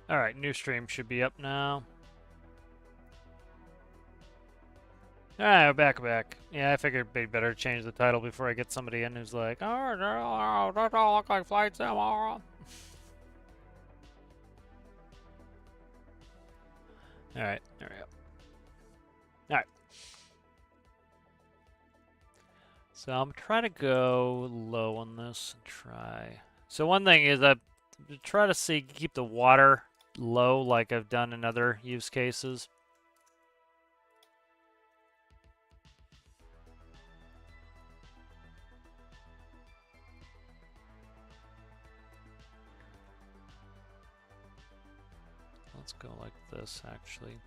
Alright, new stream should be up now. Alright, back. Yeah, I figured it'd be better to change the title before I get somebody in who's like, oh, that all look like Flight Sim. Alright, there we go. Alright. So I'm trying to go low on this and try. So one thing is I try to keep the water low like I've done in other use cases. Let's go like this actually.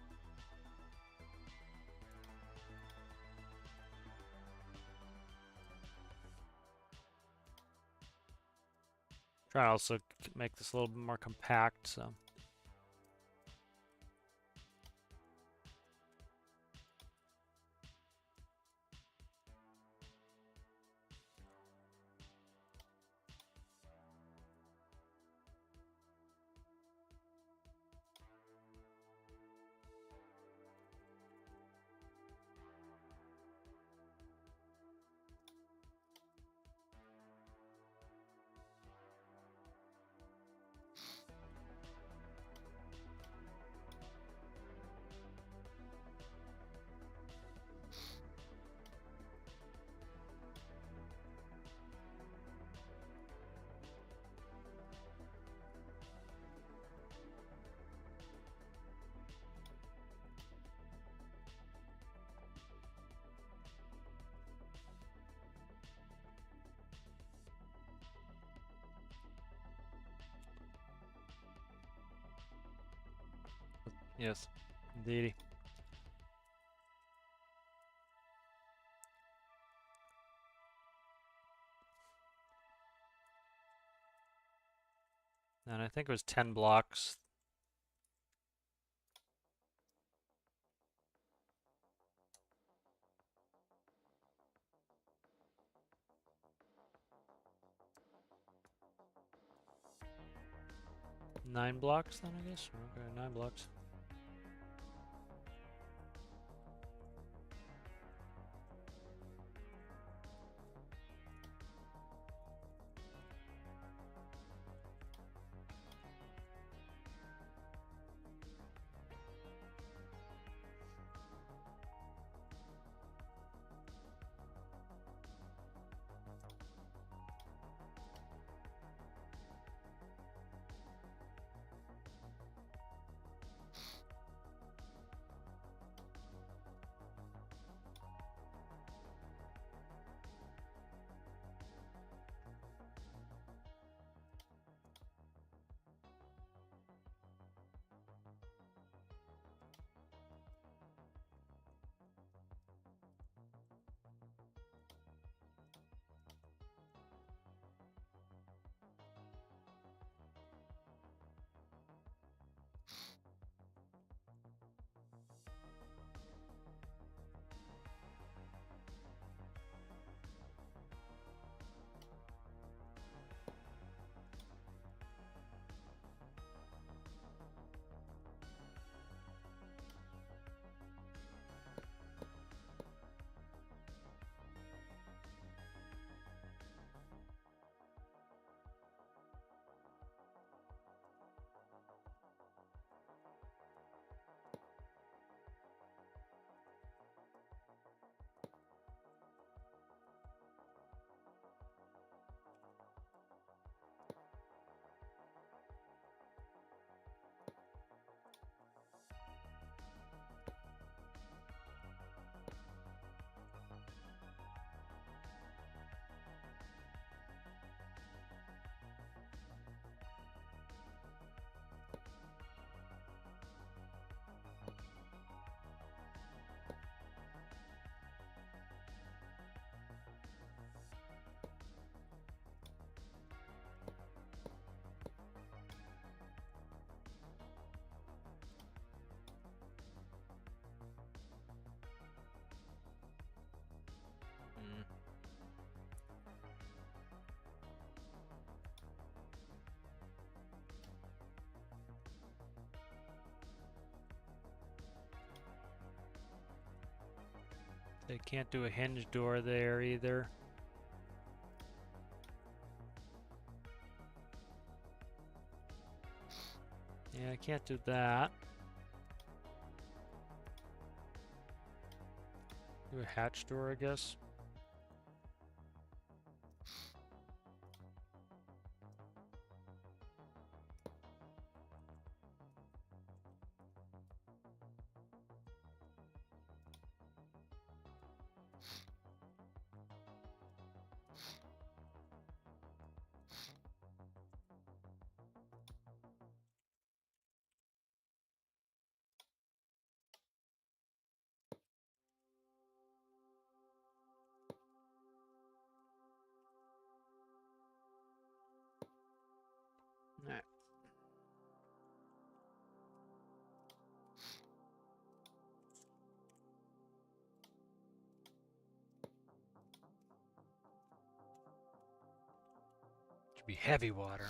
Try to also make this a little bit more compact, so. Yes, indeed. And I think it was 10 blocks. Nine blocks then, I guess? Okay, 9 blocks. They can't do a hinge door there either. Yeah, I can't do that. Do a hatch door, I guess. Alright. Should be heavy water.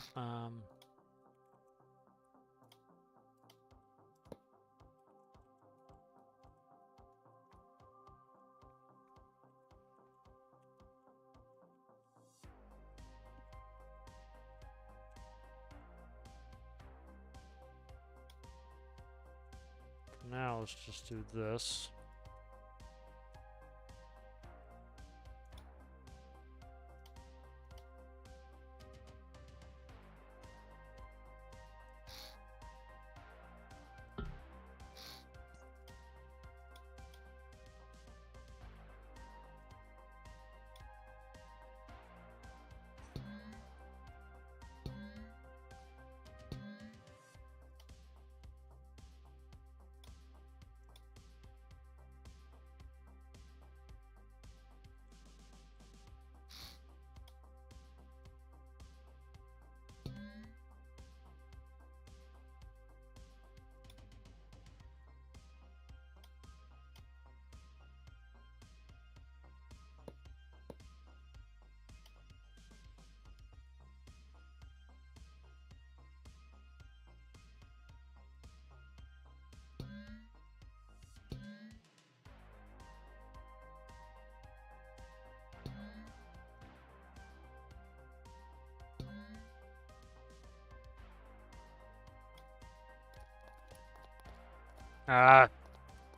Now let's just do this.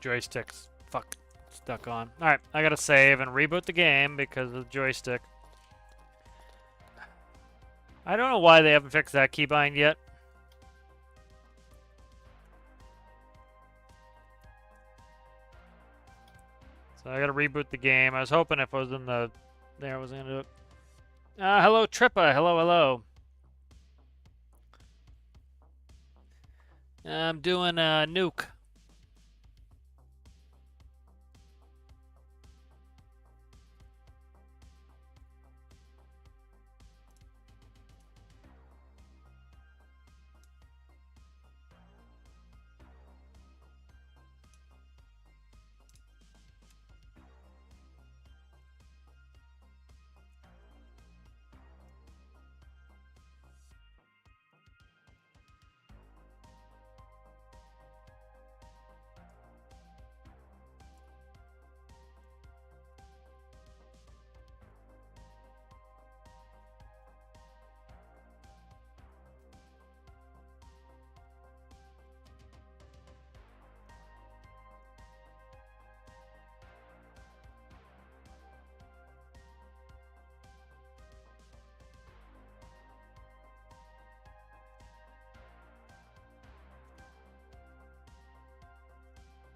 Joysticks. Fuck. Stuck on. Alright, I gotta save and reboot the game because of the joystick. I don't know why they haven't fixed that keybind yet. So I gotta reboot the game. I was hoping if I was in the... There, I was gonna do it. Hello, Trippa. Hello, hello. I'm doing a nuke.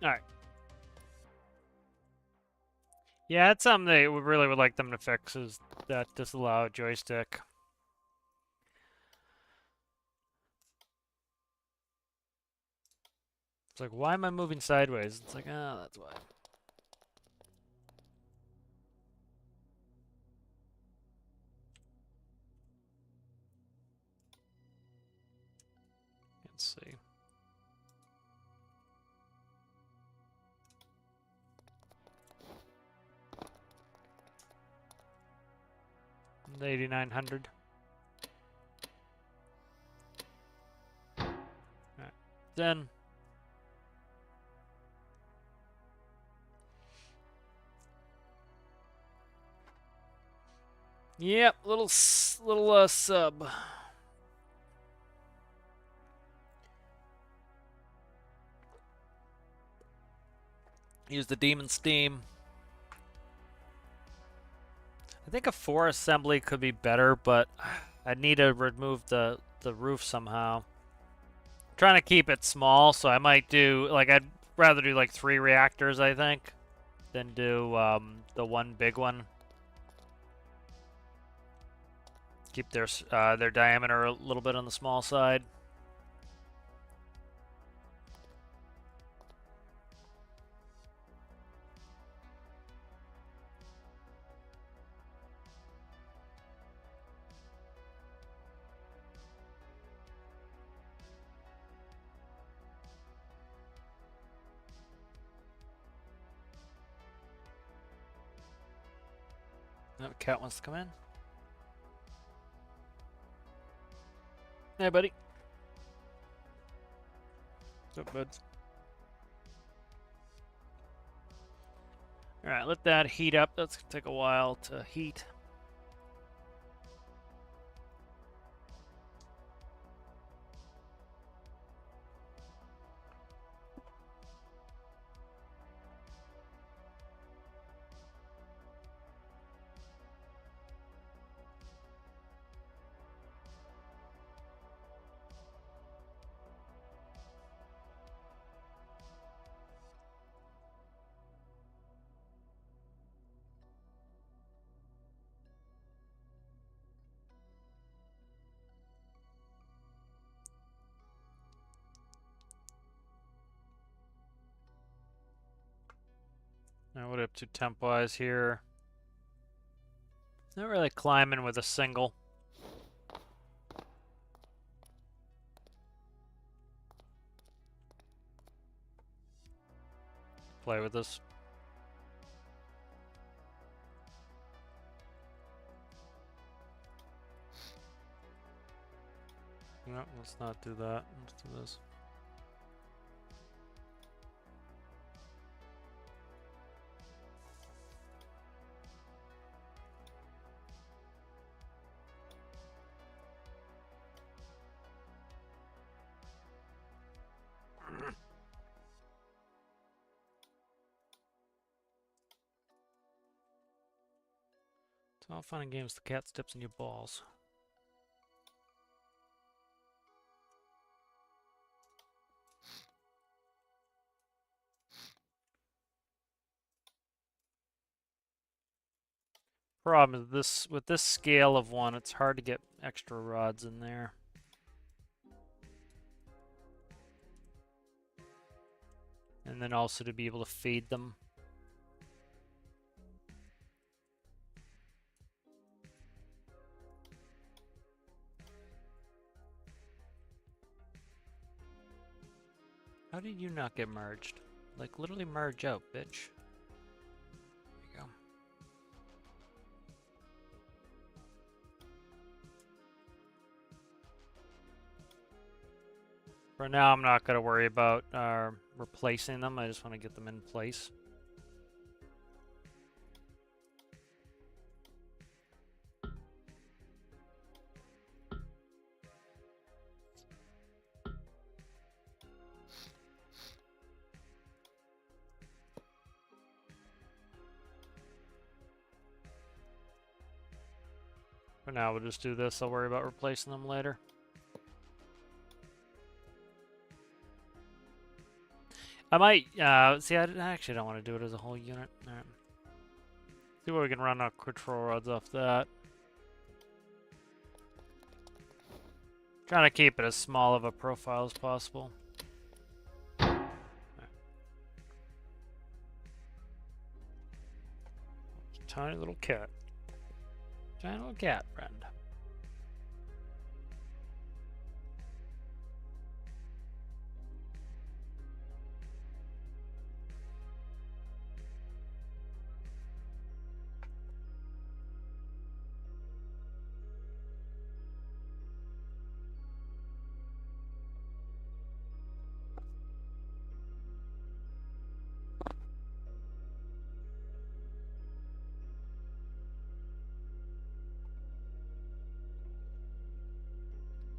Alright. Yeah, that's something they really would like them to fix, is that disallow joystick. It's like, why am I moving sideways? It's like, oh, that's why. Let's see. The 8900. Alright. Then Yep, little sub. Use the demon steam. I think a 4 assembly could be better, but I need to remove the roof somehow. I'm trying to keep it small, so I might do like I'd rather do like 3 reactors, I think, than do the one big one. Keep their diameter a little bit on the small side. Oh, cat wants to come in. Hey, buddy. What's up, buds? All right, let that heat up. That's gonna take a while to heat. Now what up to temp-wise here? Not really climbing with a single. Play with this. No, let's not do that. Let's do this. It's all fun and games. The cat steps in your balls. Problem is this with this scale of 1, it's hard to get extra rods in there. And then also to be able to feed them. How did you not get merged? Like, literally merge out, bitch. There you go. For now, I'm not going to worry about replacing them. I just want to get them in place. For now, we'll just do this. I'll worry about replacing them later. I might, see, I actually don't want to do it as a whole unit. All right. See what we can run out control rods off that. Trying to keep it as small of a profile as possible. Right. Tiny little cat. Tiny little cat friend.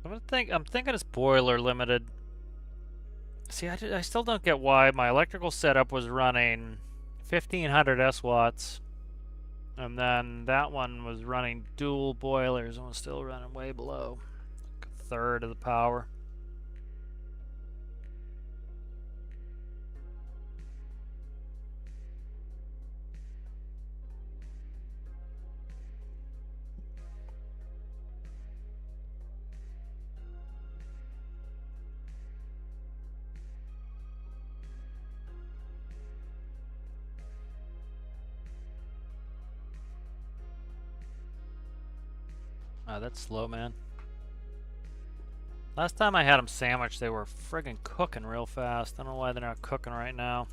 I'm thinking it's boiler limited. See, I still don't get why my electrical setup was running 1500 S-watts, and then that one was running dual boilers and was still running way below, like a third of the power. Ah, that's slow, man. Last time I had them sandwiched, they were friggin' cooking real fast. I don't know why they're not cooking right now.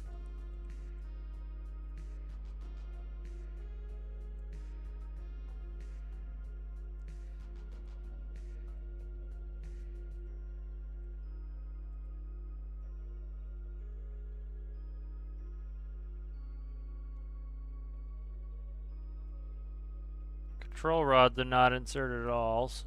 Control rods are not inserted at all. So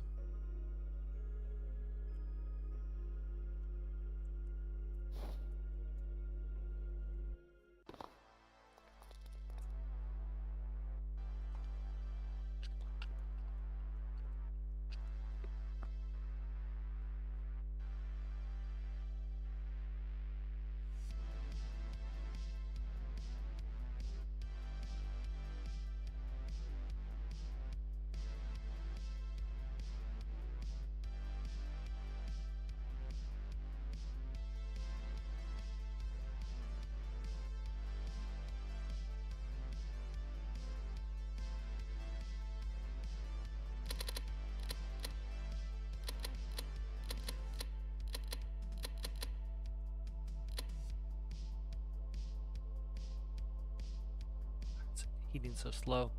it's heating so slow.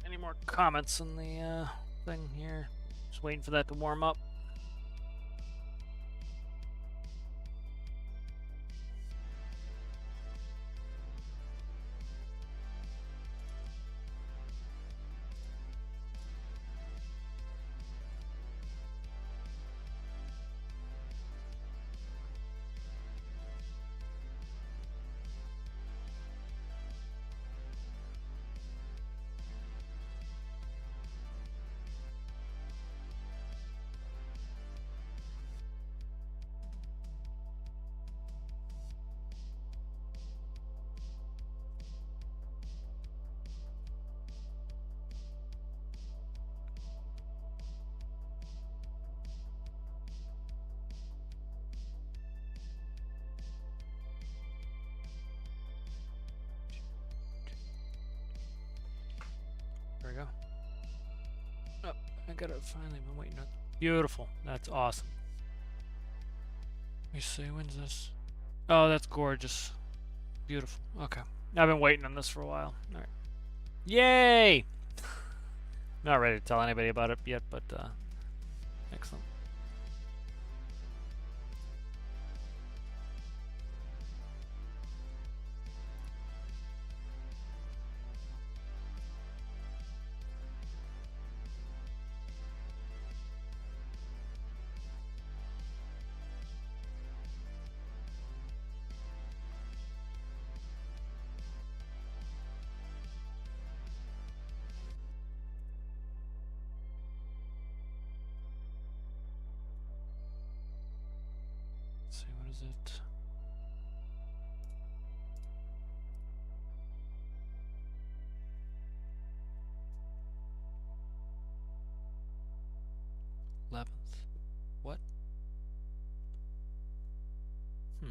Any more comments on the thing here? Just waiting for that to warm up. There we go. Oh, I got it finally. I'm waiting on. Beautiful. That's awesome. Let me see. When's this? Oh, that's gorgeous. Beautiful. Okay. I've been waiting on this for a while. All right. Yay! Not ready to tell anybody about it yet, but excellent. Let's see, what is it? Eleventh. What? Hmm.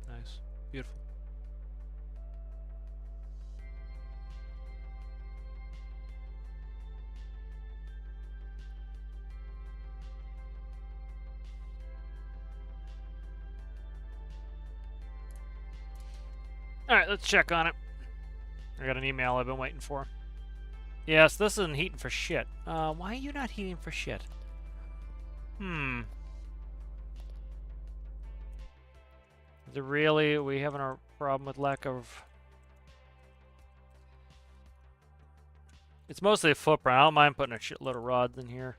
Nice. Beautiful. All right, let's check on it. I got an email I've been waiting for. Yes, this isn't heating for shit. Why are you not heating for shit? Is it really? Are we having a problem with lack of... It's mostly a footprint. I don't mind putting a shitload of rods in here.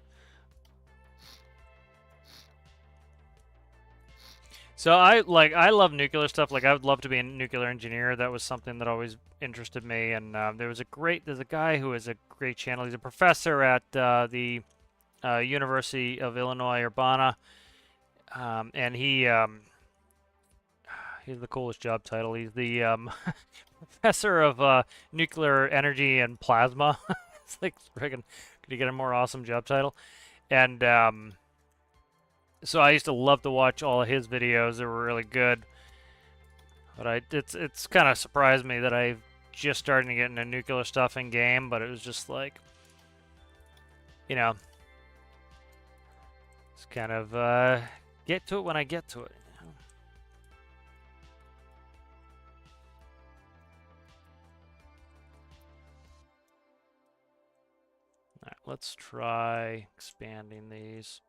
So I love nuclear stuff. Like, I would love to be a nuclear engineer. That was something that always interested me. And there's a guy who has a great channel. He's a professor at the University of Illinois Urbana, and he the coolest job title. He's the professor of nuclear energy and plasma. It's like friggin', could you get a more awesome job title? And so I used to love to watch all of his videos. They were really good. But it's kind of surprised me that I've just started to get into nuclear stuff in game. But it was just like, you know, it's kind of get to it when I get to it. You know? All right, let's try expanding these.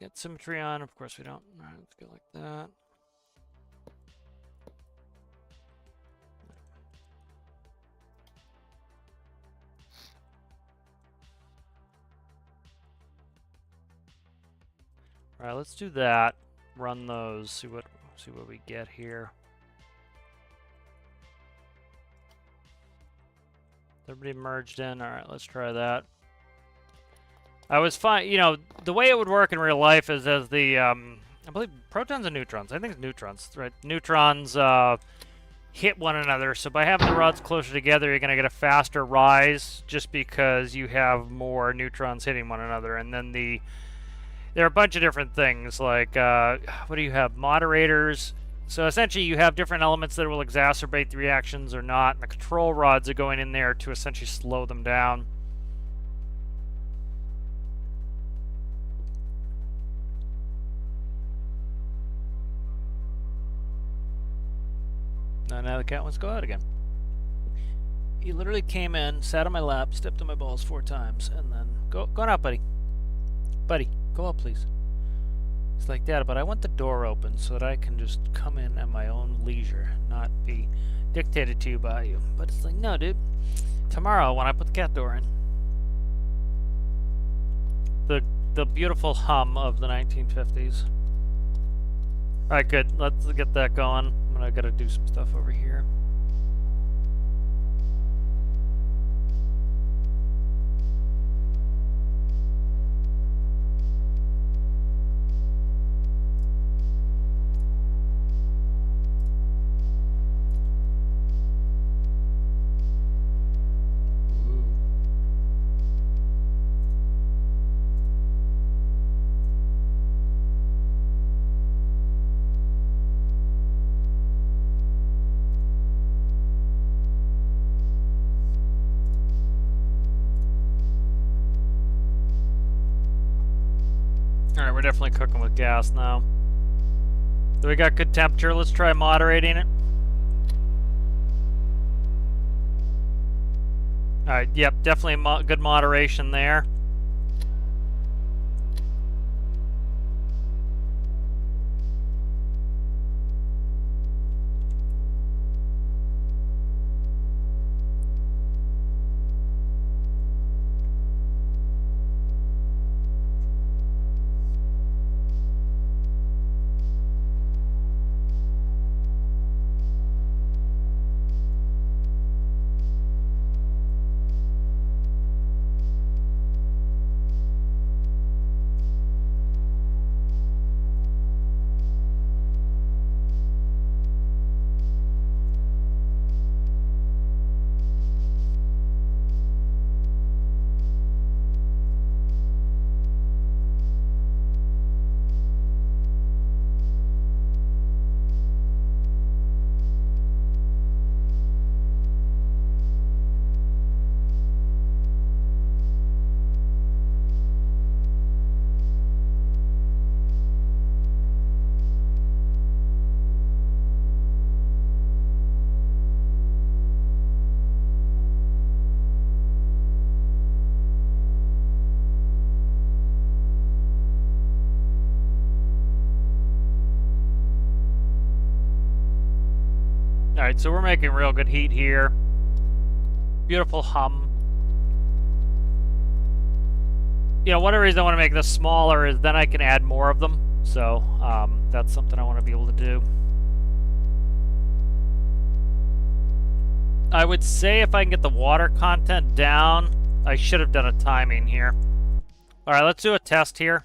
Get symmetry on. Of course we don't. All right, let's go like that. All right, let's do that. Run those. See what we get here. Everybody merged in. All right, let's try that. I was fine. You know, the way it would work in real life is as the I believe protons and neutrons. I think it's neutrons, right? Neutrons hit one another. So by having the rods closer together, you're going to get a faster rise just because you have more neutrons hitting one another. And then there are a bunch of different things like what do you have? Moderators. So essentially you have different elements that will exacerbate the reactions or not. And the control rods are going in there to essentially slow them down. Now the cat wants to go out again. He literally came in, sat on my lap, stepped on my balls 4 times, and then go on out, buddy. Buddy, go out, please. It's like, Dad, but I want the door open so that I can just come in at my own leisure, not be dictated to by you. But it's like, no, dude. Tomorrow, when I put the cat door in, the beautiful hum of the 1950s. All right, good. Let's get that going. I gotta do some stuff over here. Alright, we're definitely cooking with gas now. So we got good temperature. Let's try moderating it. Alright, yep, definitely good moderation there. Alright, so we're making real good heat here. Beautiful hum. You know, one of the reasons I want to make this smaller is then I can add more of them. So, that's something I want to be able to do. I would say if I can get the water content down, I should have done a timing here. Alright, let's do a test here.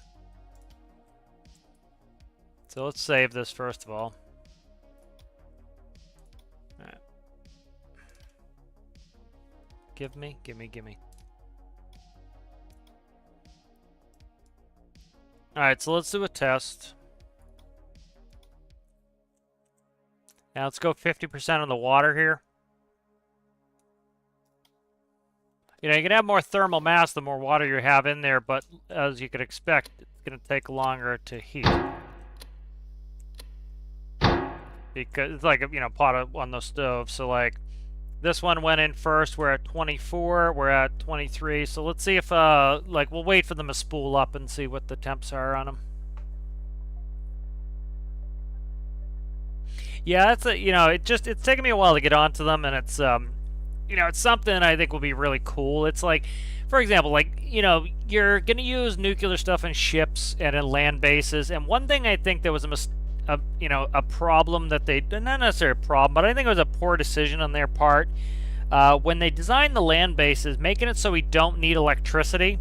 So let's save this first of all. Alright. Give me. Alright, so let's do a test. Now let's go 50% on the water here. You know, you can have more thermal mass the more water you have in there, but as you could expect, it's going to take longer to heat. Because it's like a, you know, pot on the stove. So like this one went in first, we're at 24, we're at 23. So let's see if like we'll wait for them to spool up and see what the temps are on them. Yeah, that's a, you know, it's taken me a while to get onto them, and it's you know, it's something I think will be really cool. It's like, for example, like, you know, you're going to use nuclear stuff in ships and in land bases. And one thing I think there was you know, a problem that they, not necessarily a problem, but I think it was a poor decision on their part. When they designed the land bases, making it so we don't need electricity,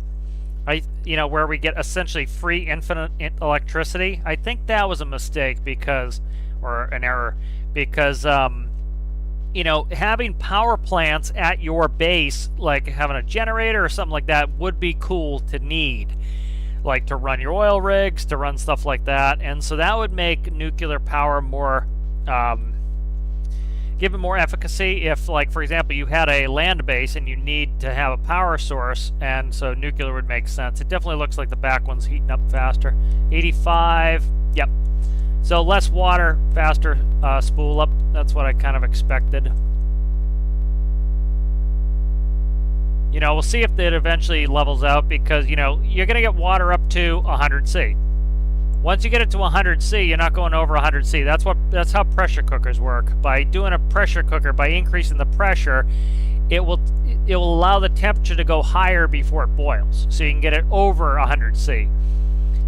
you know, where we get essentially free infinite electricity, I think that was a mistake because, or an error, because, you know, having power plants at your base, like having a generator or something like that, would be cool to need. Like to run your oil rigs, to run stuff like that. And so that would make nuclear power more, give it more efficacy if, like, for example, you had a land base and you need to have a power source, and so nuclear would make sense. It definitely looks like the back one's heating up faster. 85, yep. So less water, faster spool up. That's what I kind of expected. You know, we'll see if it eventually levels out because, you know, you're going to get water up to 100°C. Once you get it to 100°C, you're not going over 100°C. That's how pressure cookers work. By doing a pressure cooker, by increasing the pressure, it will allow the temperature to go higher before it boils. So you can get it over 100°C.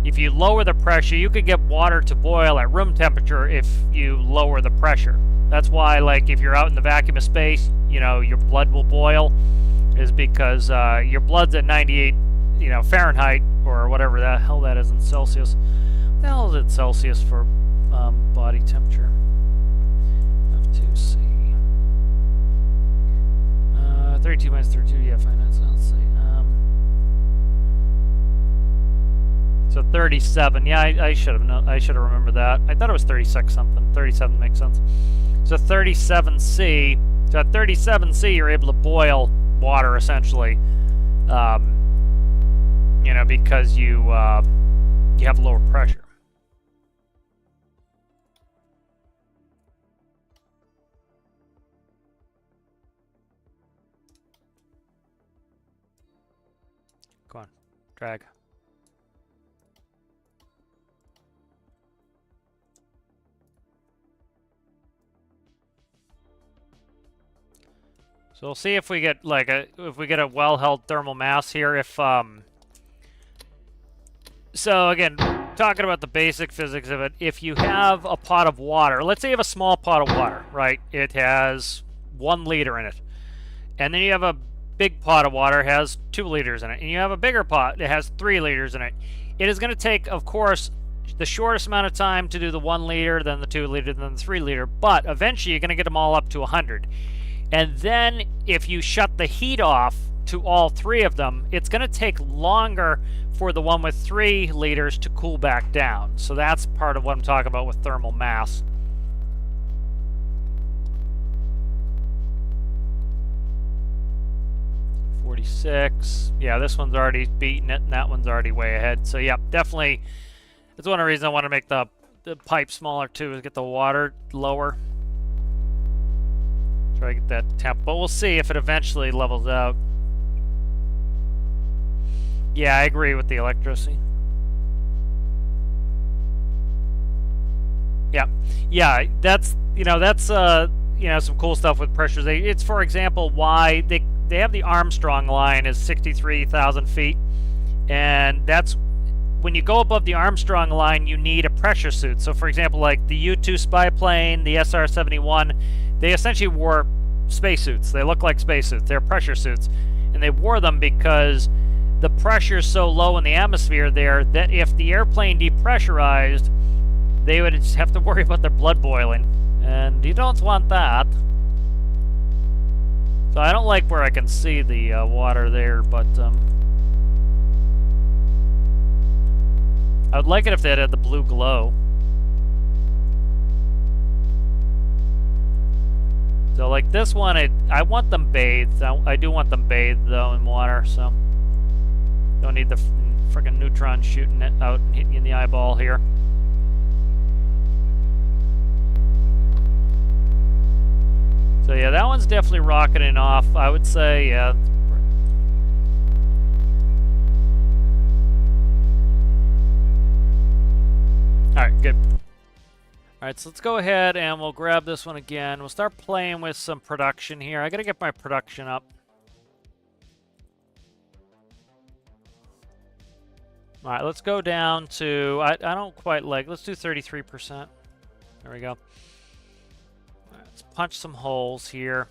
If you lower the pressure, you could get water to boil at room temperature if you lower the pressure. That's why, like, if you're out in the vacuum of space, you know, your blood will boil, is because your blood's at 98, you know, Fahrenheit, or whatever the hell that is in Celsius. What the hell is it Celsius for body temperature? F2C. 32 minus 32, yeah, fine. Let's see. So 37. Yeah, I should have known. I should have remembered that. I thought it was 36 something. 37 makes sense. So 37°C. So at 37°C, you're able to boil water essentially. You know, because you have lower pressure. Go on, drag. So we'll see if we get like a well-held thermal mass here. If so again, talking about the basic physics of it, if you have a pot of water, let's say you have a small pot of water, right? It has 1 liter in it, and then you have a big pot of water, has 2 liters in it, and you have a bigger pot that has 3 liters in it. It is going to take, of course, the shortest amount of time to do the 1 liter, then the 2 liter, then the 3 liter, but eventually you're going to get them all up to 100. And then if you shut the heat off to all 3 of them, it's going to take longer for the one with 3 liters to cool back down. So that's part of what I'm talking about with thermal mass. .46. Yeah, this one's already beaten it, and that one's already way ahead. So yeah, definitely, that's one of the reasons I want to make the pipe smaller too, is get the water lower. Try to get that temp, but we'll see if it eventually levels out. Yeah, I agree with the electricity. Yeah, that's, you know, that's some cool stuff with pressures. It's, for example, why they have the Armstrong line is 63,000 feet, and that's when you go above the Armstrong line, you need a pressure suit. So, for example, like the U-2 spy plane, the SR-71, they essentially wore spacesuits. They look like spacesuits. They're pressure suits, and they wore them because the pressure is so low in the atmosphere there that if the airplane depressurized, they would just have to worry about their blood boiling, and you don't want that. So I don't like where I can see the water there, but I would like it if they had the blue glow. So like this one, I want them bathed. I do want them bathed though in water, so don't need the freaking neutron shooting it out and hitting you in the eyeball here. So yeah, that one's definitely rocketing off. I would say, yeah. Alright, good. Alright, so let's go ahead and we'll grab this one again. We'll start playing with some production here. I gotta get my production up. Alright, let's go down to, I don't quite like, let's do 33%. There we go. Right, let's punch some holes here.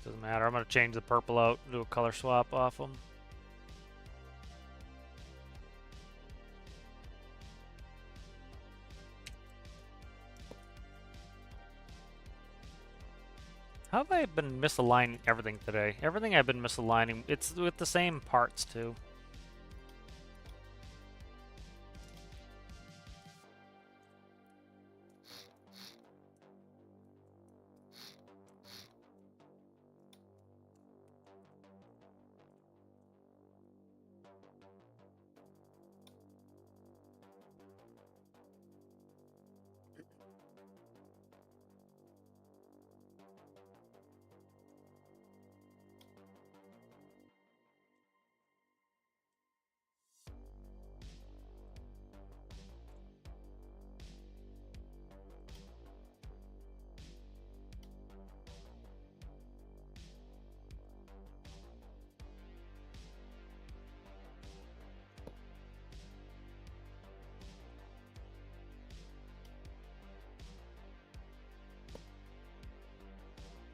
Doesn't matter. I'm going to change the purple out, do a color swap off them. How have I been misaligning everything today? Everything I've been misaligning, it's with the same parts too.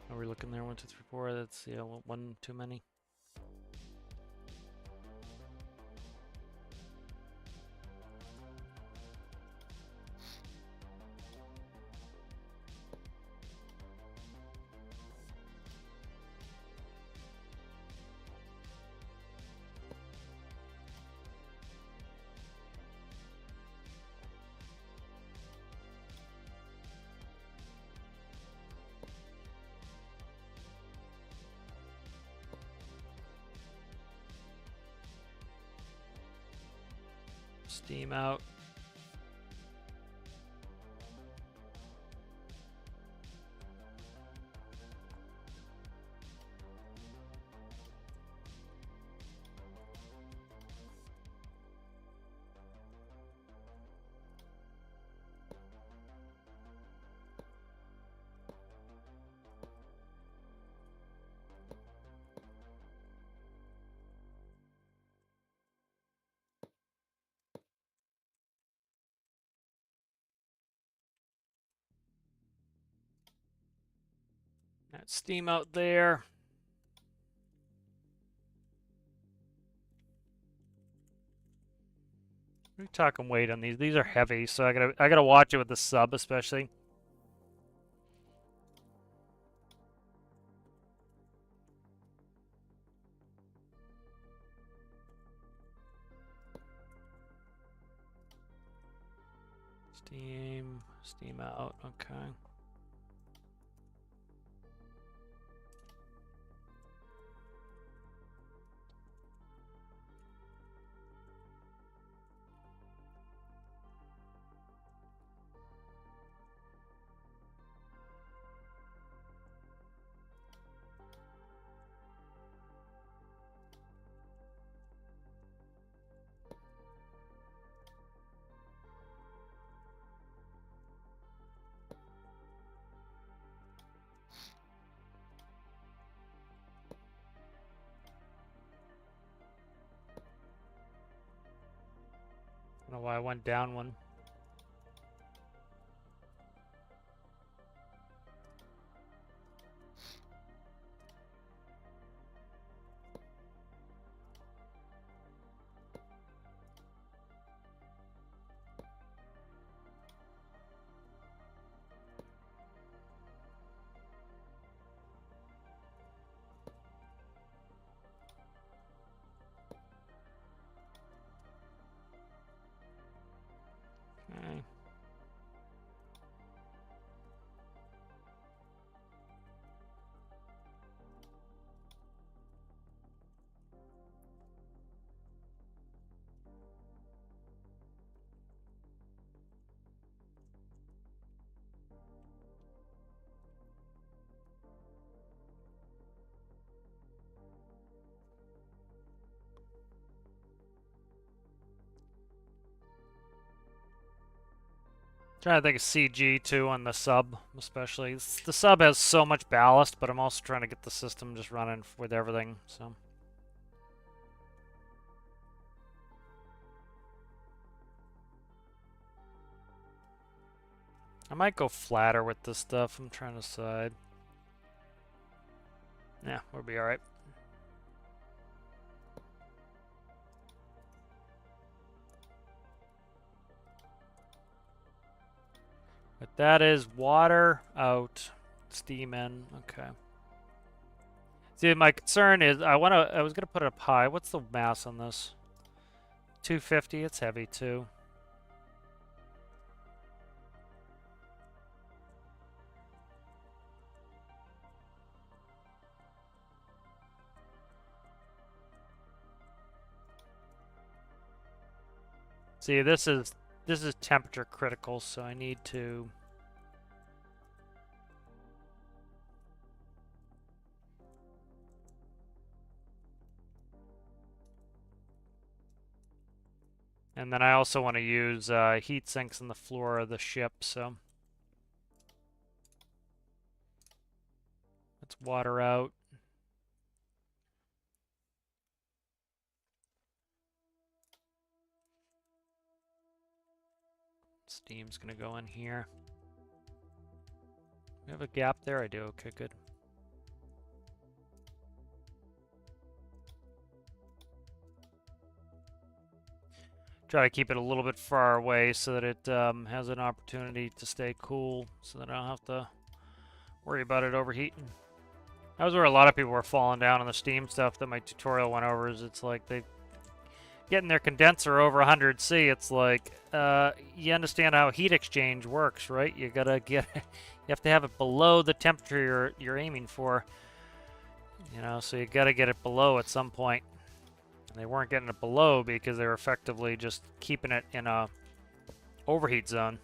Are we looking there? 1, 2, 3, 4. That's, yeah, one too many. Steam out. That steam out there. We're talking weight on these. These are heavy, so I gotta watch it with the sub especially. Steam out, okay. know why I went down one. Okay. Trying to think of CG too on the sub, especially. The sub has so much ballast, but I'm also trying to get the system just running with everything. So I might go flatter with this stuff. I'm trying to decide. Yeah, we'll be all right. But that is water out, steam in. Okay. See, my concern is I was gonna put it up high. What's the mass on this? 250. It's heavy too. See, this is temperature critical, so I need to. And then I also want to use heat sinks in the floor of the ship, so let's water out. Steam's gonna go in here. We have a gap there? I do. Okay, good. Try to keep it a little bit far away so that it has an opportunity to stay cool, so that I don't have to worry about it overheating. That was where a lot of people were falling down on the steam stuff that my tutorial went over. Is it's like they getting their condenser over 100 C. It's like you understand how heat exchange works, right? You gotta get, you have to have it below the temperature you're aiming for. You know, so you gotta get it below at some point. And they weren't getting it below because they were effectively just keeping it in a overheat zone.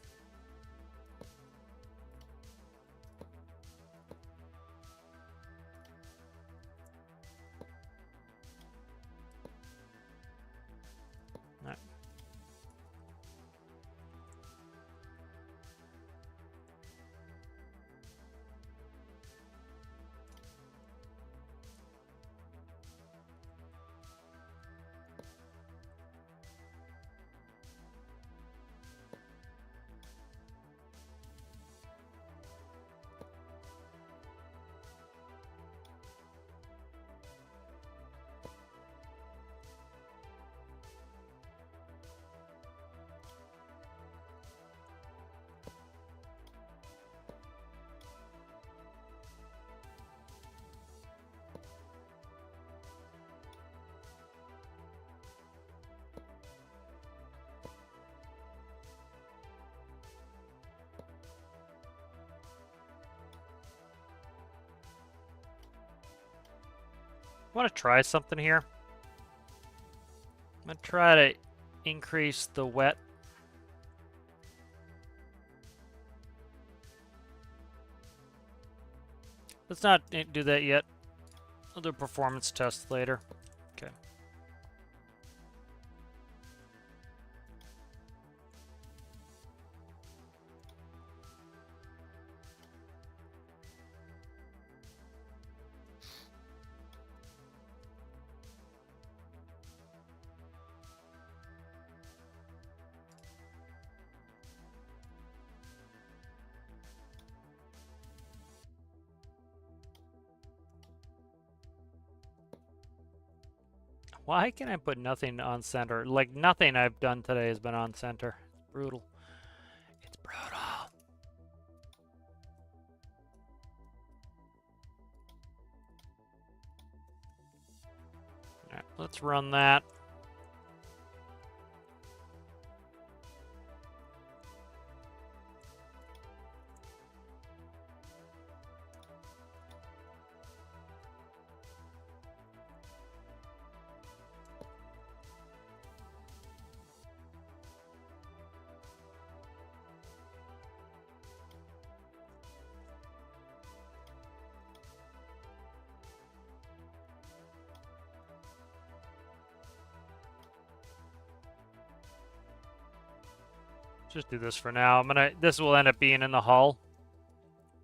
I want to try something here. I'm going to try to increase the wet. Let's not do that yet. I'll do a performance test later. Okay. Why can I put nothing on center? Like, nothing I've done today has been on center. It's brutal. It's brutal. All right, let's run that. Just do this for now. This will end up being in the hull,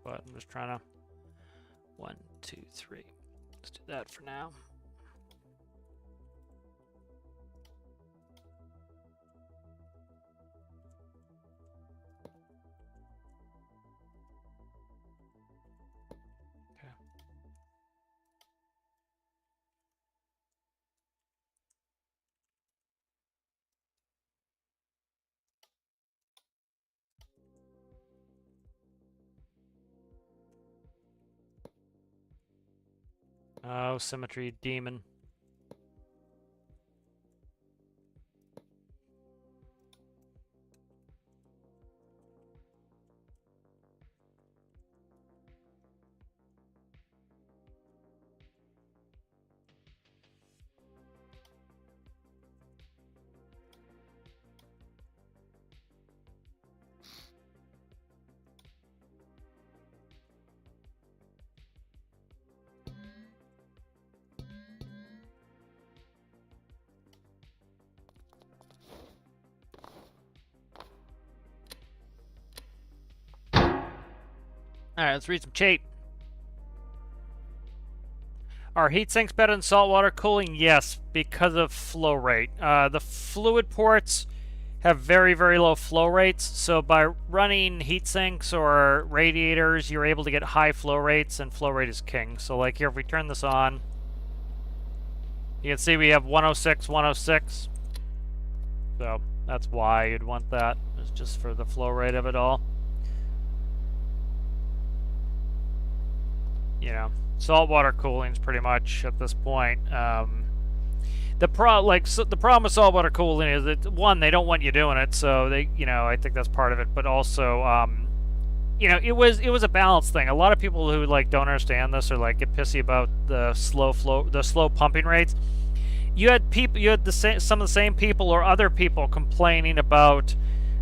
but I'm just trying to 1, 2, 3. Let's do that for now. Okay. Oh, symmetry demon. All right, let's read some chat. Are heat sinks better than saltwater cooling? Yes, because of flow rate. The fluid ports have very, very low flow rates, so by running heat sinks or radiators, you're able to get high flow rates, and flow rate is king. So like here, if we turn this on, you can see we have 106, 106. So that's why you'd want that. It's just for the flow rate of it all. You know, saltwater cooling is pretty much at this point. The problem with saltwater cooling is that, one, they don't want you doing it, so they, I think that's part of it. But also, it was a balance thing. A lot of people who don't understand this or get pissy about the slow pumping rates. You had some of the same people or other people complaining about,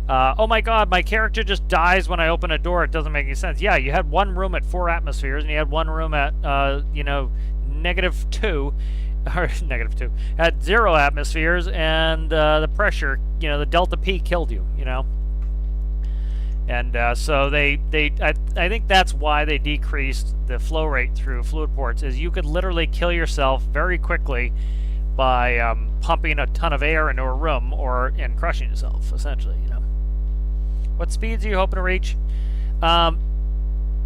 oh my god, my character just dies when I open a door. It doesn't make any sense. Yeah, you had one room at 4 atmospheres, and you had one room at, -2, or -2, at 0 atmospheres, and the pressure, the delta P killed you, And so I think that's why they decreased the flow rate through fluid ports, is you could literally kill yourself very quickly by pumping a ton of air into a room and crushing yourself, essentially, What speeds are you hoping to reach?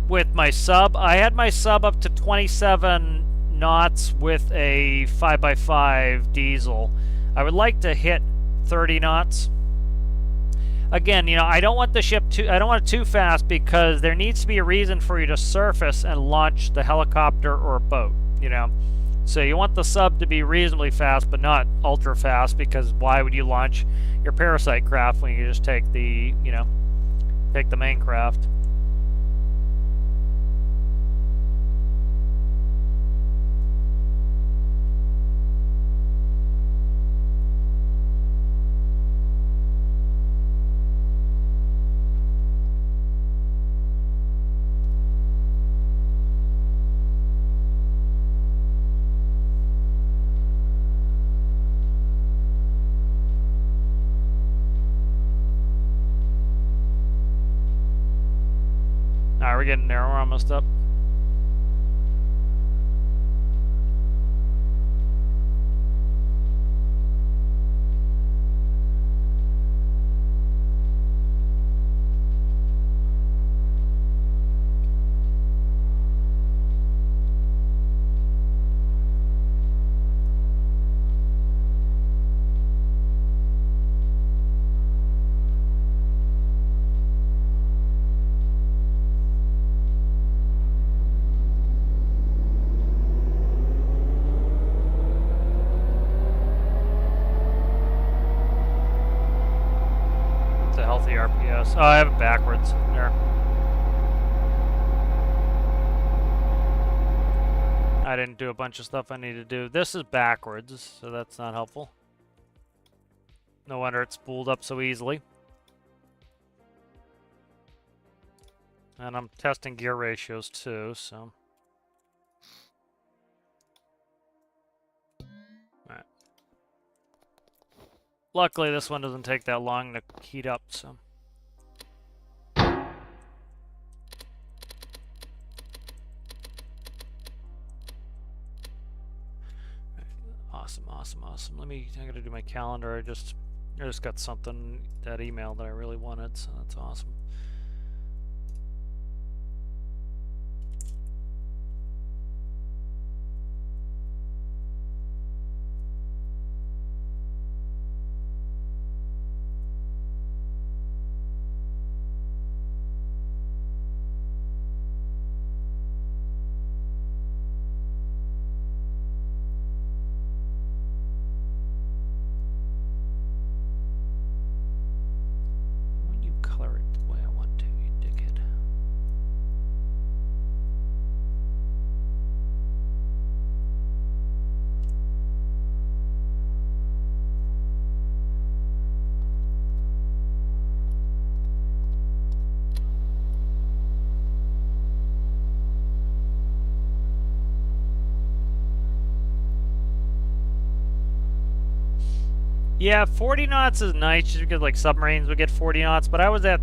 With my sub, I had my sub up to 27 knots with a 5x5 diesel. I would like to hit 30 knots. Again, I don't want the ship I don't want it too fast, because there needs to be a reason for you to surface and launch the helicopter or boat, So you want the sub to be reasonably fast, but not ultra fast, because why would you launch your parasite craft when you just take the, take the main craft? Alright, we're getting there. We're almost up. guess. Oh, I have it backwards. There. I didn't do a bunch of stuff I need to do. This is backwards, so that's not helpful. No wonder it spooled up so easily. And I'm testing gear ratios too, so. Alright. Luckily, this one doesn't take that long to heat up, so. Awesome, awesome, awesome. I gotta do my calendar. I just got something, that email that I really wanted, so that's awesome. When you color it the way I want to, you dickhead. Yeah, 40 knots is nice just because like submarines would get 40 knots, but I was at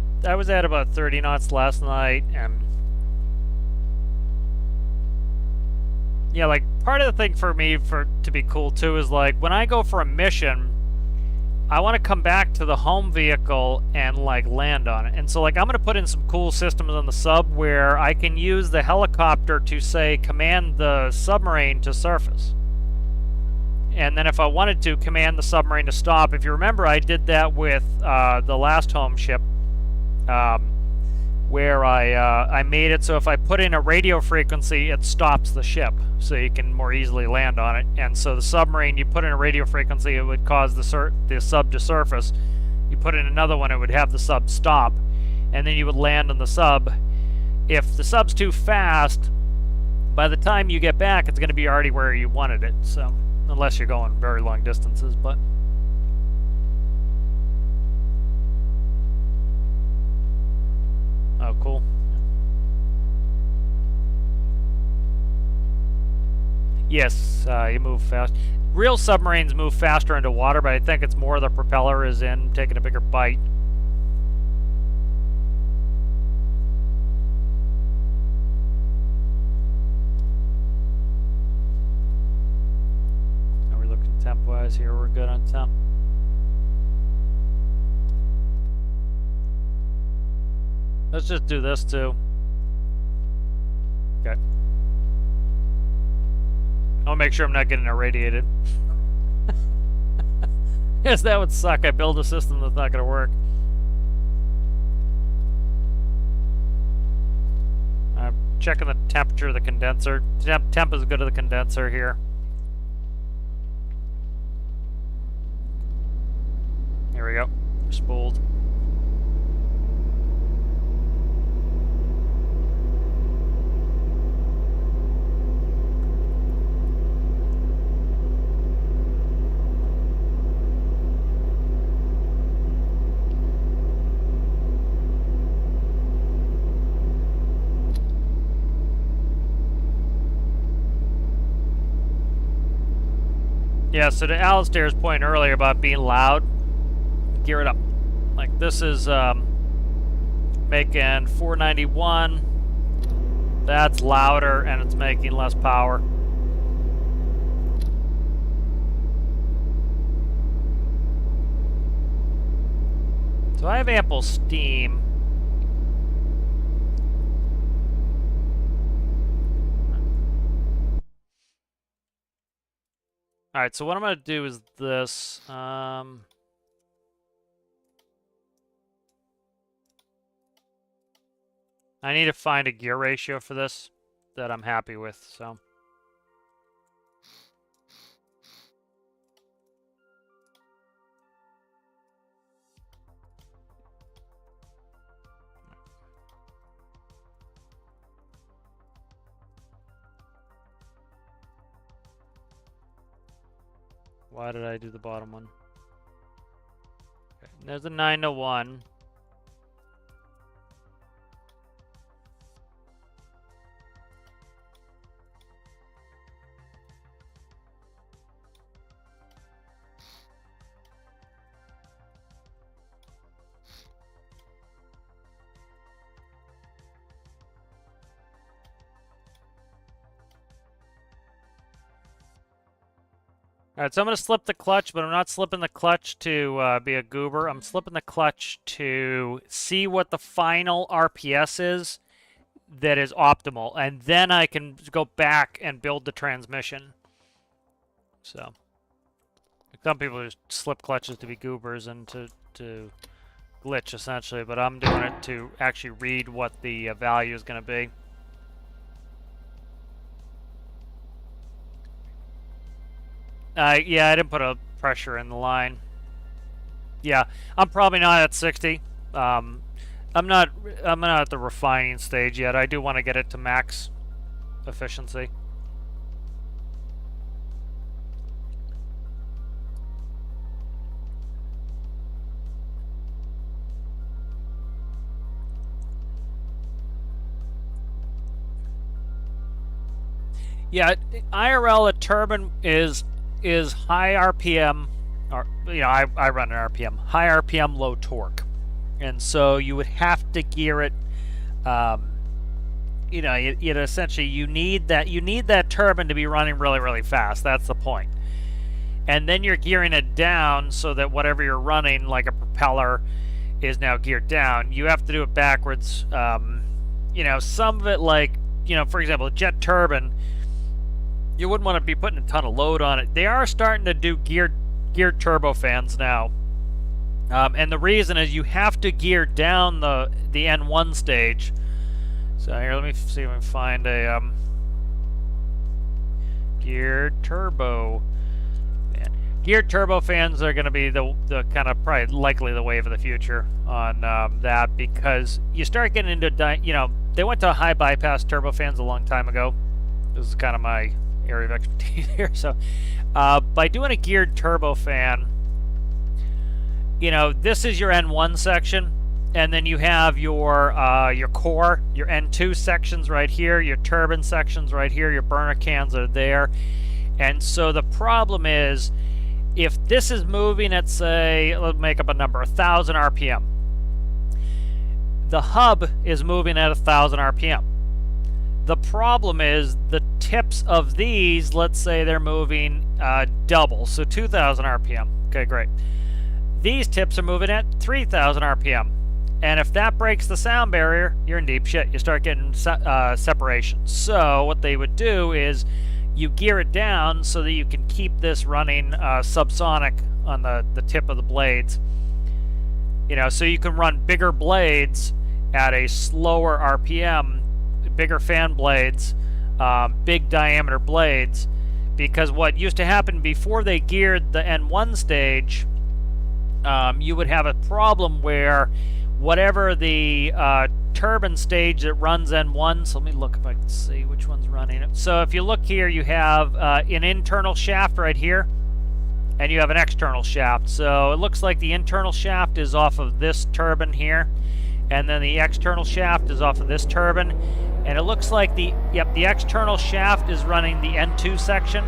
about 30 knots last night, and yeah, like part of the thing for me to be cool too is like when I go for a mission, I want to come back to the home vehicle and like land on it. And so like I'm going to put in some cool systems on the sub where I can use the helicopter to say command the submarine to surface. And then if I wanted to, command the submarine to stop. If you remember, I did that with the last home ship, where I made it so if I put in a radio frequency, it stops the ship, so you can more easily land on it. And so the submarine, you put in a radio frequency, it would cause the sub to surface. You put in another one, it would have the sub stop, and then you would land on the sub. If the sub's too fast, by the time you get back, it's going to be already where you wanted it. So. Unless you're going very long distances, but... Oh, cool. Yes, you move fast. Real submarines move faster into water, but I think it's more the propeller is in, taking a bigger bite. Temp-wise here, we're good on temp. Let's just do this too. Okay. I'll make sure I'm not getting irradiated. Yes, that would suck. I build a system that's not going to work. I'm checking the temperature of the condenser. Temp is good of the condenser here. Here we go. We're spooled. Yeah, so to Alistair's point earlier about being loud, gear it up. Like this is making 491. That's louder and it's making less power. So I have ample steam. Alright, so what I'm going to do is this. I need to find a gear ratio for this that I'm happy with, so. Why did I do the bottom one? Okay. There's a 9 to 1. Alright, so I'm going to slip the clutch, but I'm not slipping the clutch to be a goober. I'm slipping the clutch to see what the final RPS is that is optimal, and then I can go back and build the transmission. So, some people just slip clutches to be goobers and to glitch, essentially, but I'm doing it to actually read what the value is going to be. Yeah, I didn't put a pressure in the line. Yeah, I'm probably not at 60. I'm not at the refining stage yet. I do want to get it to max efficiency. Yeah, IRL, a turbine is high RPM, or I run an RPM, high RPM, low torque, and so you would have to gear it. Essentially you need that turbine to be running really, really fast. That's the point. And then you're gearing it down so that whatever you're running, like a propeller, is now geared down. You have to do it backwards. Some of it, like, for example, a jet turbine, you wouldn't want to be putting a ton of load on it. They are starting to do geared turbofans now. And the reason is you have to gear down the N1 stage. So here, let me see if I can find a geared turbo. Geared turbofans are going to be the kind of probably likely the wave of the future on that, because you start getting into they went to high bypass turbofans a long time ago. This is kind of my area of expertise here. So by doing a geared turbofan, this is your N1 section, and then you have your core, your N2 sections right here, your turbine sections right here, your burner cans are there. And so the problem is, if this is moving at, say, let's make up a number, 1,000 RPM, the hub is moving at 1,000 RPM. The problem is the tips of these, let's say they're moving double, so 2,000 RPM. Okay, great. These tips are moving at 3,000 RPM. And if that breaks the sound barrier, you're in deep shit. You start getting separation. So what they would do is you gear it down so that you can keep this running subsonic on the tip of the blades. So you can run bigger blades at a slower RPM, bigger fan blades, big diameter blades, because what used to happen before they geared the N1 stage, you would have a problem where whatever the turbine stage that runs N1, so let me look if I can see which one's running it. So if you look here, you have an internal shaft right here, and you have an external shaft. So it looks like the internal shaft is off of this turbine here, and then the external shaft is off of this turbine. And it looks like the external shaft is running the N2 section,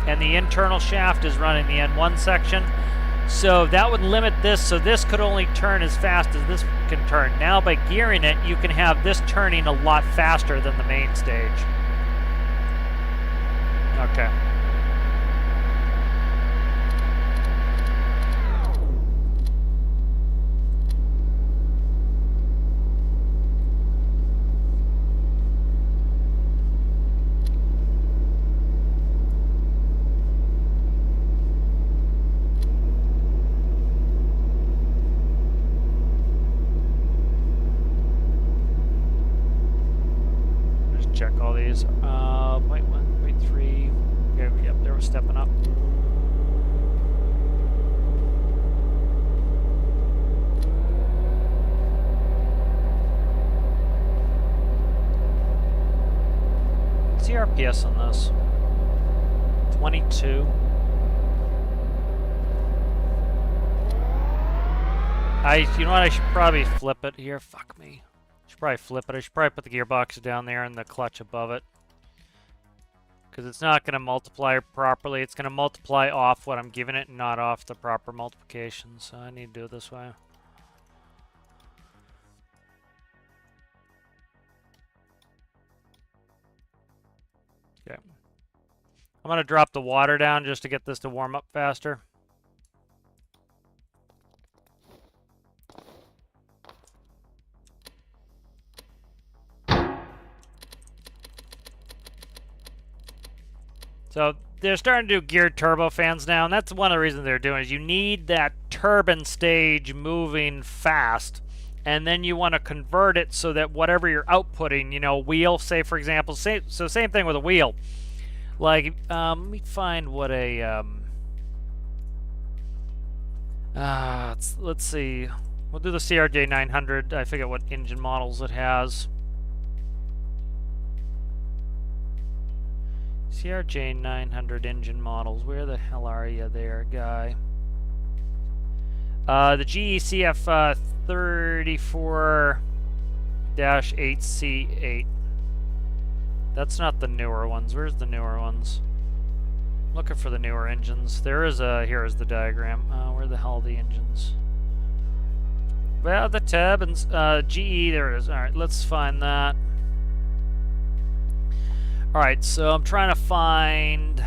and the internal shaft is running the N1 section. So that would limit this, so this could only turn as fast as this can turn. Now by gearing it, you can have this turning a lot faster than the main stage. Okay. Check all these. 0.1, 0.3. Okay, yep, they were stepping up. What's the RPS on this? 22. You know what? I should probably flip it here. Fuck me. I should probably flip it. I should probably put the gearbox down there and the clutch above it. Because it's not going to multiply properly. It's going to multiply off what I'm giving it and not off the proper multiplication. So I need to do it this way. Okay. I'm going to drop the water down just to get this to warm up faster. So they're starting to do geared turbofans now, and that's one of the reasons they're doing it. Is you need that turbine stage moving fast, and then you want to convert it so that whatever you're outputting, you know, wheel, say for example, so same thing with a wheel. Like, let me find what a let's see. We'll do the CRJ 900. I forget what engine models it has. CRJ 900 engine models. Where the hell are you there, guy? The GECF 34-8C8. That's not the newer ones. Where's the newer ones? Looking for the newer engines. There is a. Here is the diagram. Where the hell are the engines? Well, the turbines. GE. There it is. All right, let's find that. All right, so I'm trying to find.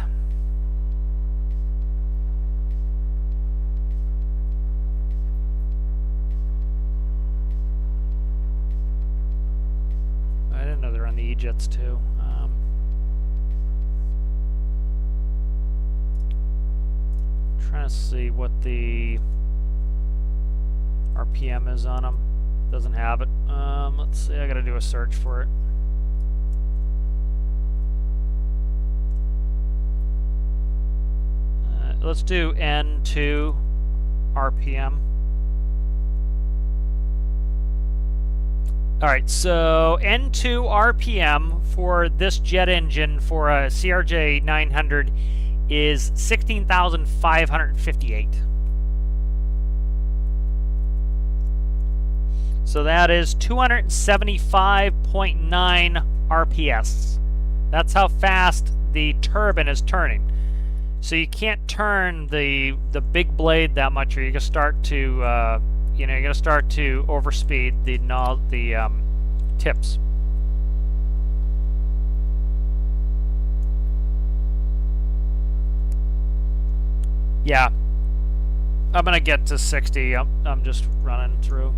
I didn't know they're on the E-jets too. Trying to see what the RPM is on them. Doesn't have it. Let's see. I got to do a search for it. Let's do N2 RPM. All right, so N2 RPM for this jet engine for a CRJ 900 is 16,558. So that is 275.9 RPS. That's how fast the turbine is turning. So you can't turn the big blade that much, or you're gonna start to you know, you're gonna start to overspeed the tips. Yeah, I'm gonna get to 60. I'm just running through.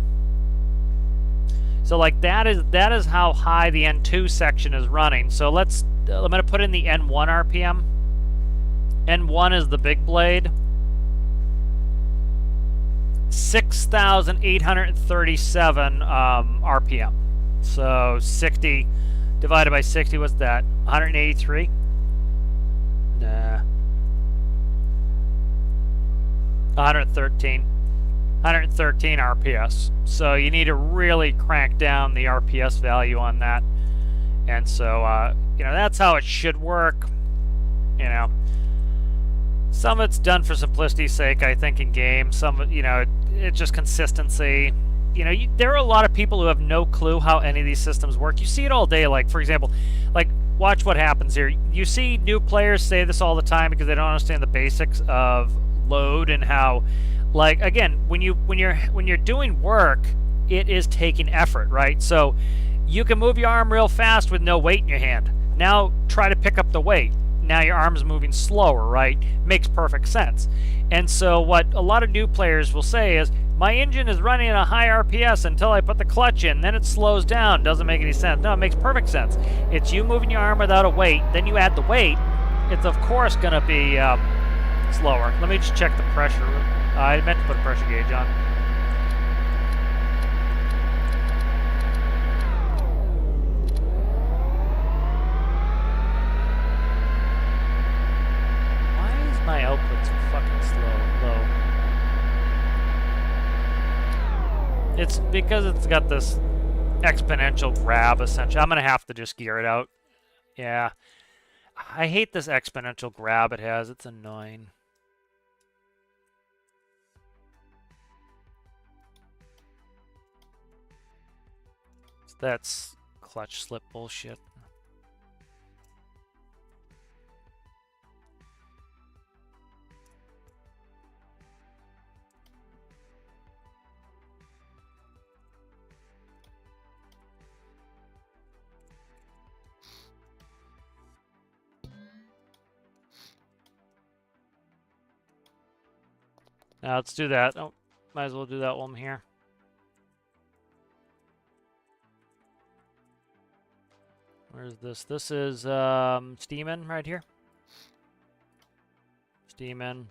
So like that is how high the N2 section is running. So I'm gonna put in the N1 RPM. N1 is the big blade. 6,837 RPM. So 60 divided by 60, what's that? 183? Nah. 113. 113 RPS. So you need to really crank down the RPS value on that. And so, you know, that's how it should work. You know. Some of it's done for simplicity's sake, I think, in game. Some, you know, it's just consistency. You know, there are a lot of people who have no clue how any of these systems work. You see it all day. Like, for example, like, watch what happens here. You see new players say this all the time because they don't understand the basics of load and how, like, again, when you're doing work, it is taking effort, right? So you can move your arm real fast with no weight in your hand. Now try to pick up the weight. Now your arm's moving slower, right? Makes perfect sense. And so what a lot of new players will say is, my engine is running at a high RPS until I put the clutch in, then it slows down. Doesn't make any sense. No, it makes perfect sense. It's you moving your arm without a weight, then you add the weight. It's of course going to be slower. Let me just check the pressure. I meant to put a pressure gauge on. My output's fucking low. It's because it's got this exponential grab, essentially. I'm gonna have to just gear it out. Yeah. I hate this exponential grab it has. It's annoying. That's clutch slip bullshit. Now let's do that. Oh, might as well do that while I'm here. Where's this? This is Steamin' right here. Steamin'.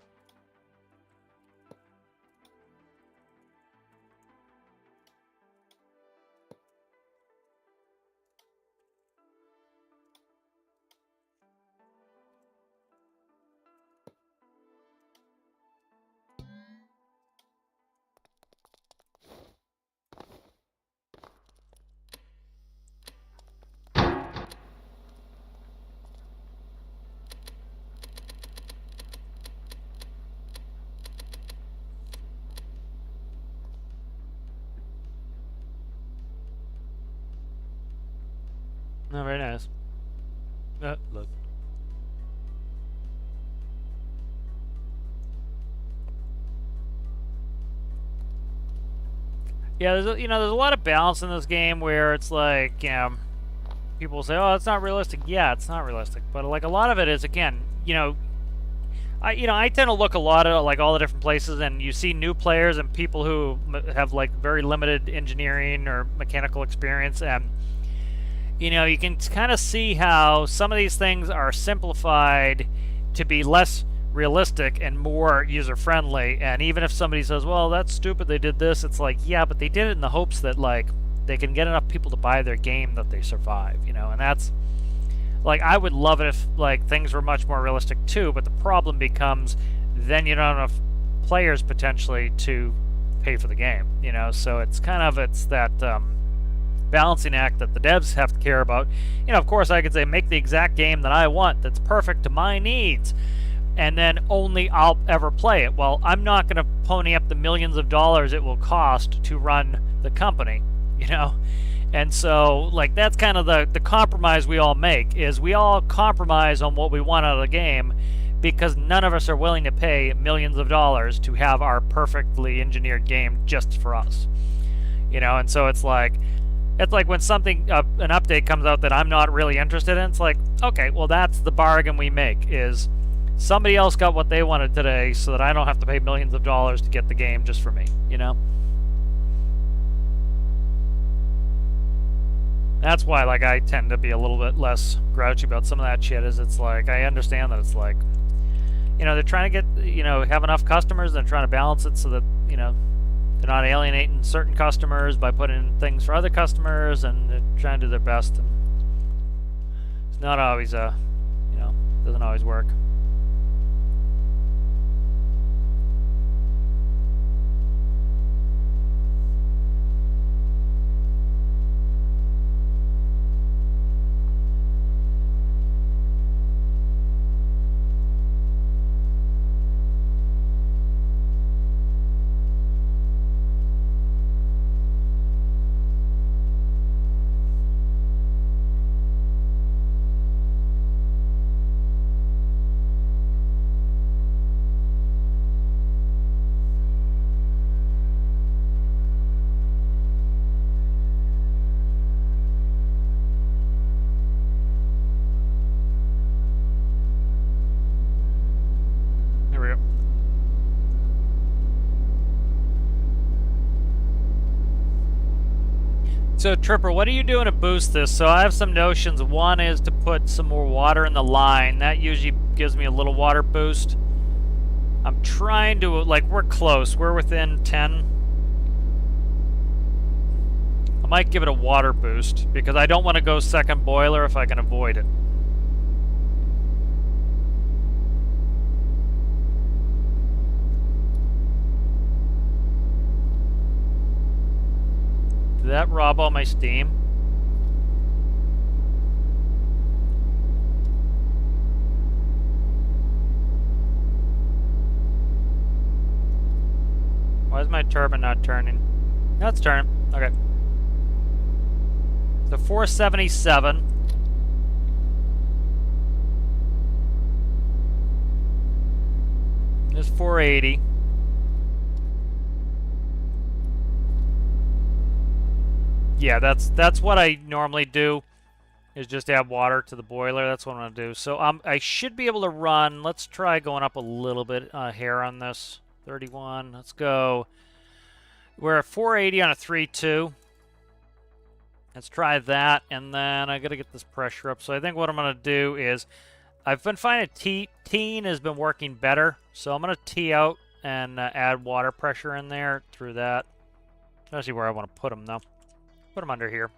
Oh, very nice. Look. Yeah, there's a lot of balance in this game where it's like, people say, "Oh, it's not realistic." Yeah, it's not realistic, but like a lot of it is, again, I tend to look a lot at like all the different places, and you see new players and people who have like very limited engineering or mechanical experience, and you can kind of see how some of these things are simplified to be less realistic and more user-friendly. And even if somebody says, well, that's stupid, they did this, it's like, yeah, but they did it in the hopes that like they can get enough people to buy their game that they survive, and that's like, I would love it if like things were much more realistic too, but the problem becomes then you don't have enough players potentially to pay for the game, so it's that balancing act that the devs have to care about. Of course I could say make the exact game that I want that's perfect to my needs, and then only I'll ever play it. Well, I'm not going to pony up the millions of dollars it will cost to run the company, and so like that's kind of the compromise we all make, is we all compromise on what we want out of the game because none of us are willing to pay millions of dollars to have our perfectly engineered game just for us, and so it's like when something, an update comes out that I'm not really interested in, it's like, okay, well that's the bargain we make, is somebody else got what they wanted today so that I don't have to pay millions of dollars to get the game just for me, That's why like I tend to be a little bit less grouchy about some of that shit, is it's like, I understand that it's like, they're trying to get, have enough customers, and they're trying to balance it so that, they're not alienating certain customers by putting in things for other customers, and they're trying to do their best. And it's not always, doesn't always work. So Tripper, what are you doing to boost this? So I have some notions. One is to put some more water in the line. That usually gives me a little water boost. I'm trying to, like, we're close. We're within 10. I might give it a water boost because I don't want to go second boiler if I can avoid it. Did that rob all my steam? Why is my turbine not turning? No, it's turning. Okay. So 477. There's 480. Yeah, that's what I normally do, is just add water to the boiler. That's what I'm going to do. So I should be able to run. Let's try going up a little bit hair on this. 31. Let's go. We're at 480 on a 3.2. Let's try that, and then I got to get this pressure up. So I think what I'm going to do is, I've been finding teen has been working better. So I'm going to tee out and add water pressure in there through that. Let's see where I want to put them, though. Put them under here.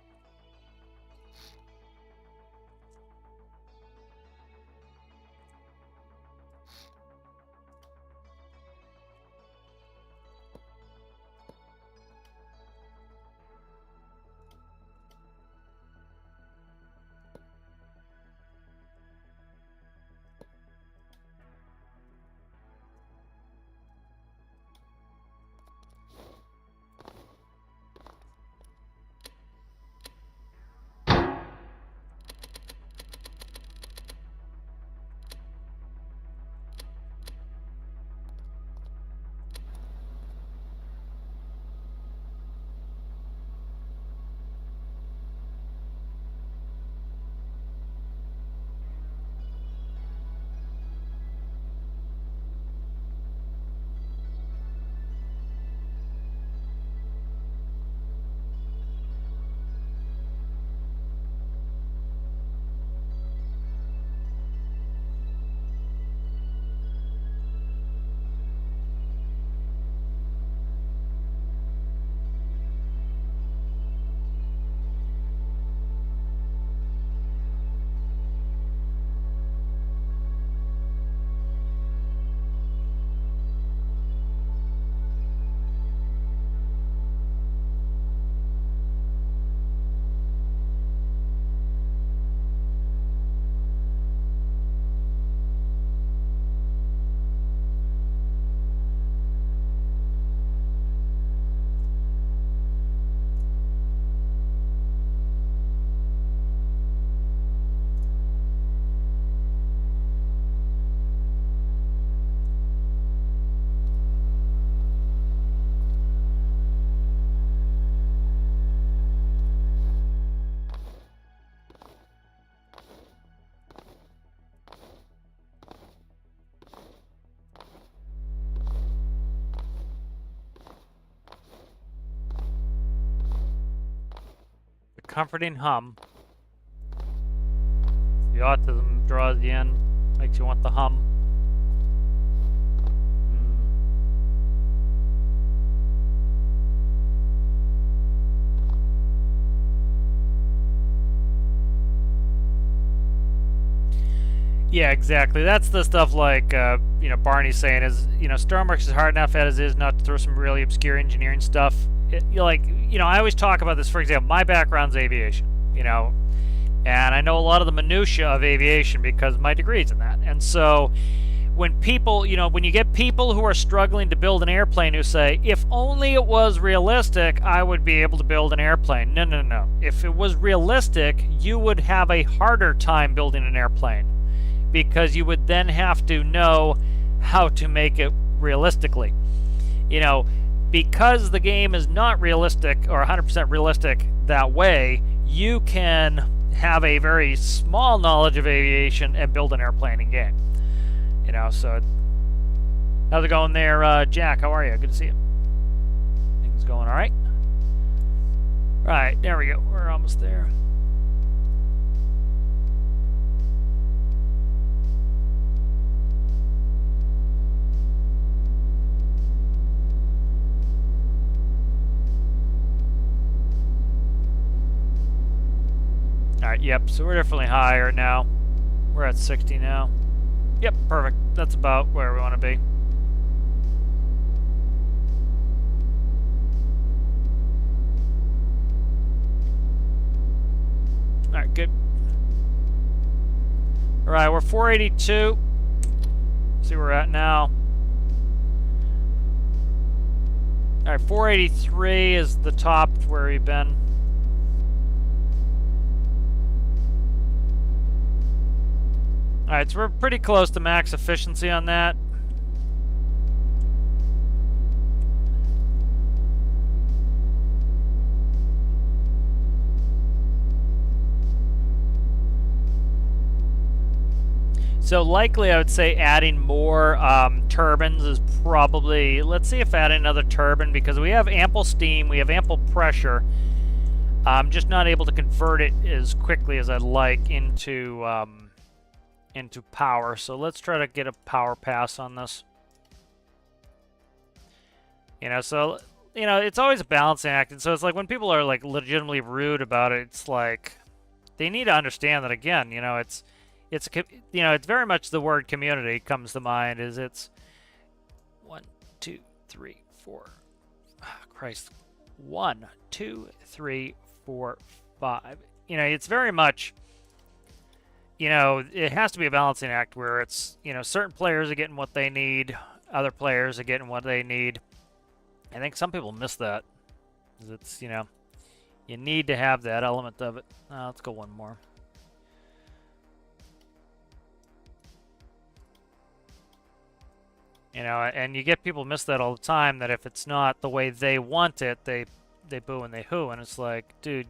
Comforting hum. The autism draws you in, makes you want the hum. Yeah, exactly. That's the stuff like, you know, Barney's saying is, you know, stormworks is hard enough as is, not to throw some really obscure engineering stuff. I always talk about this. For example, my background's aviation, you know, and I know a lot of the minutia of aviation because my degree's in that. And so when people, you know, when you get people who are struggling to build an airplane who say, if only it was realistic, I would be able to build an airplane. No, no, no. If it was realistic, you would have a harder time building an airplane because you would then have to know how to make it realistically. You know, because the game is not realistic or 100% realistic that way, you can have a very small knowledge of aviation and build an airplane in game. You know, so how's it going there, Jack? How are you? Good to see you. Things going all right? Right, there we go. We're almost there. Alright, yep, so we're definitely higher now. We're at 60 now. Yep, perfect. That's about where we want to be. Alright, good. Alright, we're 482. See where we're at now. Alright, 483 is the top where we've been. Alright, so we're pretty close to max efficiency on that. So likely I would say adding more turbines is probably, let's see if adding another turbine, because we have ample steam, we have ample pressure. I'm just not able to convert it as quickly as I'd like into power. So let's try to get a power pass on this. So it's always a balancing act, and so it's like when people are like legitimately rude about it, it's like they need to understand that again. It's very much the word community comes to mind. It's 1, 2, 3, 4. Christ, 1, 2, 3, 4, 5. It's very much. It has to be a balancing act where it's certain players are getting what they need, other players are getting what they need. I think some people miss that. It's you need to have that element of it. Let's go one more. And you get people miss that all the time, that if it's not the way they want it, they boo and they hoo, and it's like, dude,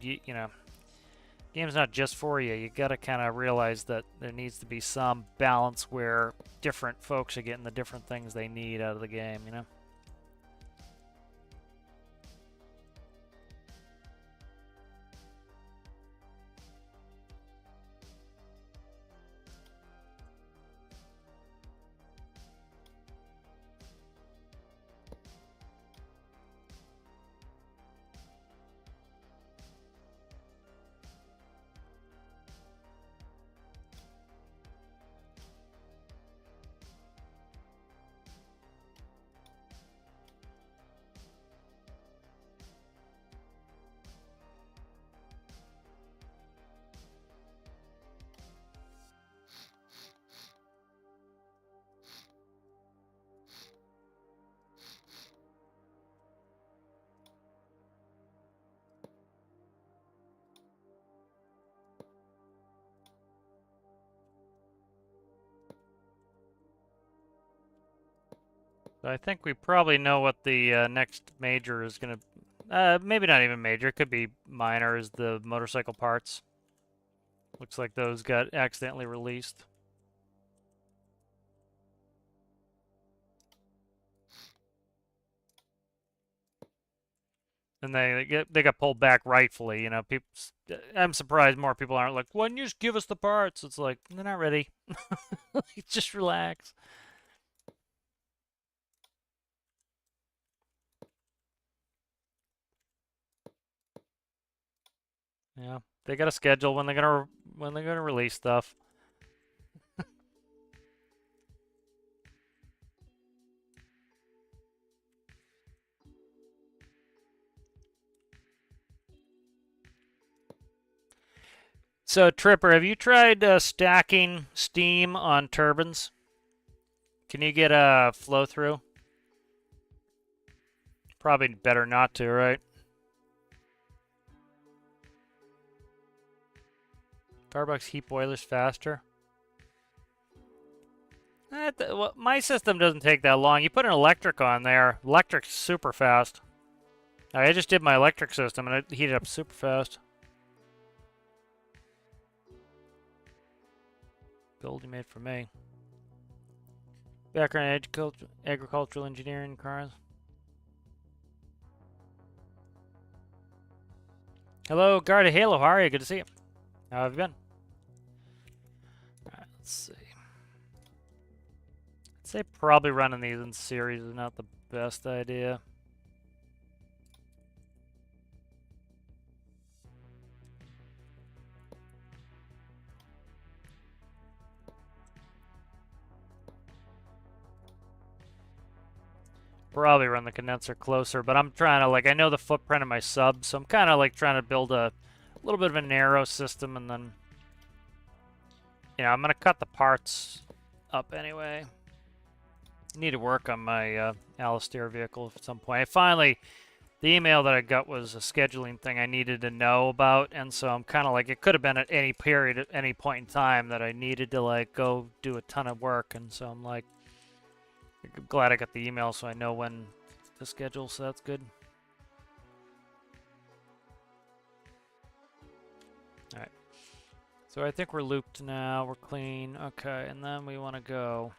game's not just for you. You gotta kind of realize that there needs to be some balance where different folks are getting the different things they need out of the game, So I think we probably know what the next major is going to... maybe not even major. It could be minor, is the motorcycle parts. Looks like those got accidentally released. And they got pulled back rightfully. People. I'm surprised more people aren't like, "Why don't you just give us the parts?" It's like, they're not ready. Just relax. Yeah, they got a schedule when they're gonna release stuff. So, Tripper, have you tried stacking steam on turbines? Can you get a flow through? Probably better not to, right? Starbucks heat boilers faster. Well, my system doesn't take that long. You put an electric on there. Electric's super fast. I just did my electric system and it heated up super fast. Build you made for me. Background agricultural engineering cars. Hello, Guard of Halo. How are you? Good to see you. How have you been? Alright, let's see. I'd say probably running these in series is not the best idea. Probably run the condenser closer, but I'm trying to, like, I know the footprint of my sub, so I'm kind of, like, trying to build a little bit of a narrow system, and then, I'm going to cut the parts up anyway. I need to work on my Alistair vehicle at some point. I finally The email that I got was a scheduling thing I needed to know about, and so I'm kind of like, it could have been at any period, at any point in time that I needed to like go do a ton of work, and so I'm like, I'm glad I got the email so I know when to schedule, so that's good. Alright. So I think we're looped now, we're clean. Okay, and then we want to go.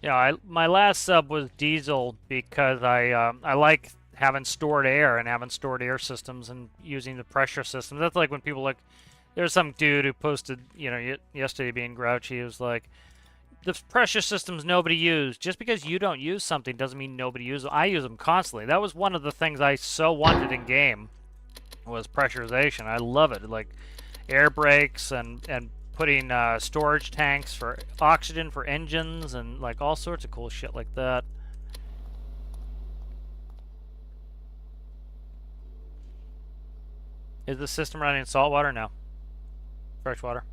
Yeah, my last sub was diesel because I like having stored air and having stored air systems and using the pressure systems. That's like when people like, there's some dude who posted, you know, yesterday being grouchy. He was like, the pressure systems nobody used. Just because you don't use something doesn't mean nobody uses them. I use them constantly. That was one of the things I so wanted in game was pressurization. I love it, like air brakes and putting storage tanks for oxygen for engines and like all sorts of cool shit like that. Is the system running in salt water? No. Freshwater.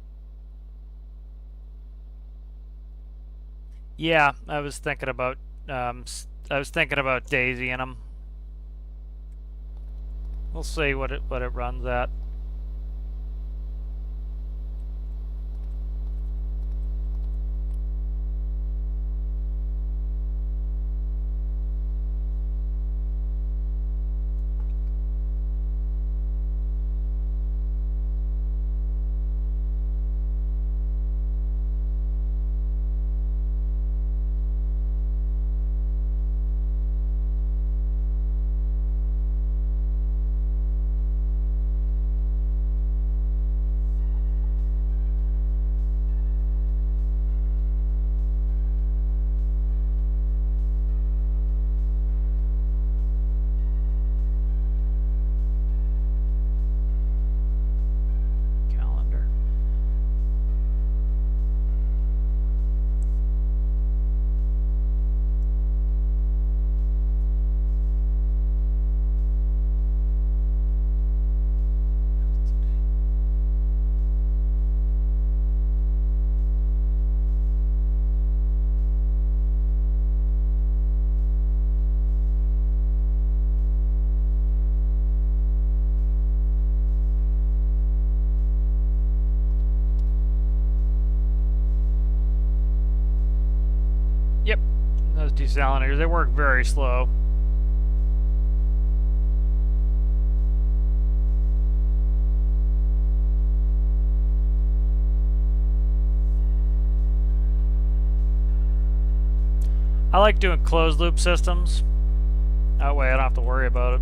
Yeah, I was thinking about Daisy in them. We'll see what it runs at. Yep, those desalinators, they work very slow. I like doing closed loop systems. That way I don't have to worry about it.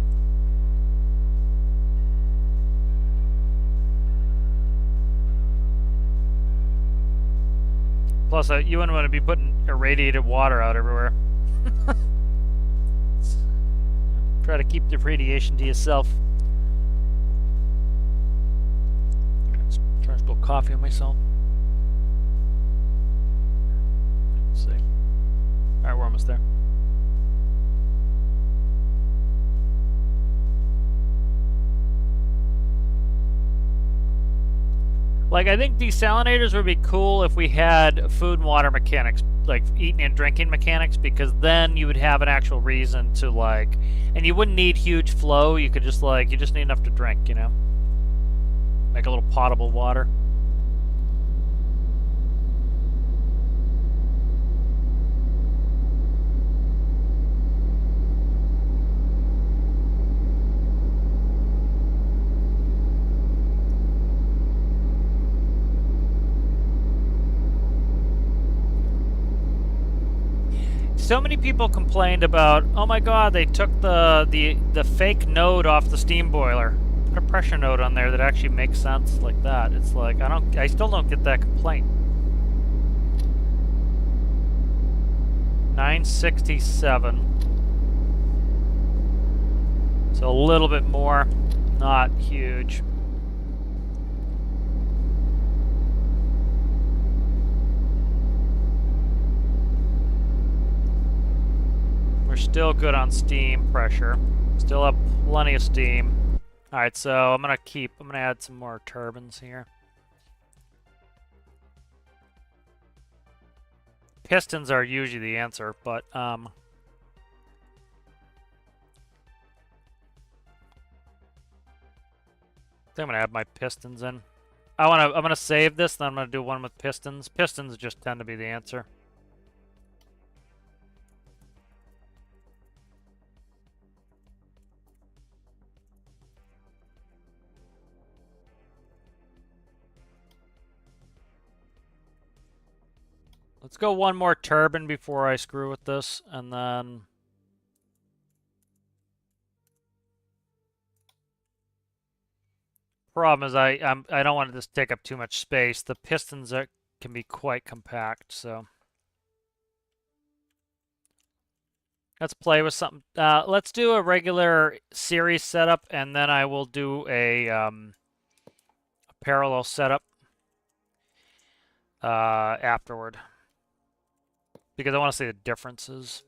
Plus, you wouldn't want to be putting irradiated water out everywhere. Try to keep the radiation to yourself. Let's try to spill coffee on myself. Let's see. Alright, we're almost there. Like, I think desalinators would be cool if we had food and water mechanics, like eating and drinking mechanics, because then you would have an actual reason to, like, and you wouldn't need huge flow. You could just, like, you just need enough to drink, you know? Make a little potable water. So many people complained about, oh my god, they took the fake node off the steam boiler. Put a pressure node on there that actually makes sense like that. It's like, I still don't get that complaint. 967. So a little bit more, not huge. We're still good on steam pressure. Still have plenty of steam. Alright, so I'm gonna add some more turbines here. Pistons are usually the answer, but I think I'm gonna add my pistons in. I'm gonna save this, then I'm gonna do one with pistons. Pistons just tend to be the answer. Let's go one more turbine before I screw with this, and then problem is I don't want this to take up too much space. The pistons can be quite compact, so let's play with something. Let's do a regular series setup, and then I will do a parallel setup afterward, because I want to see the differences.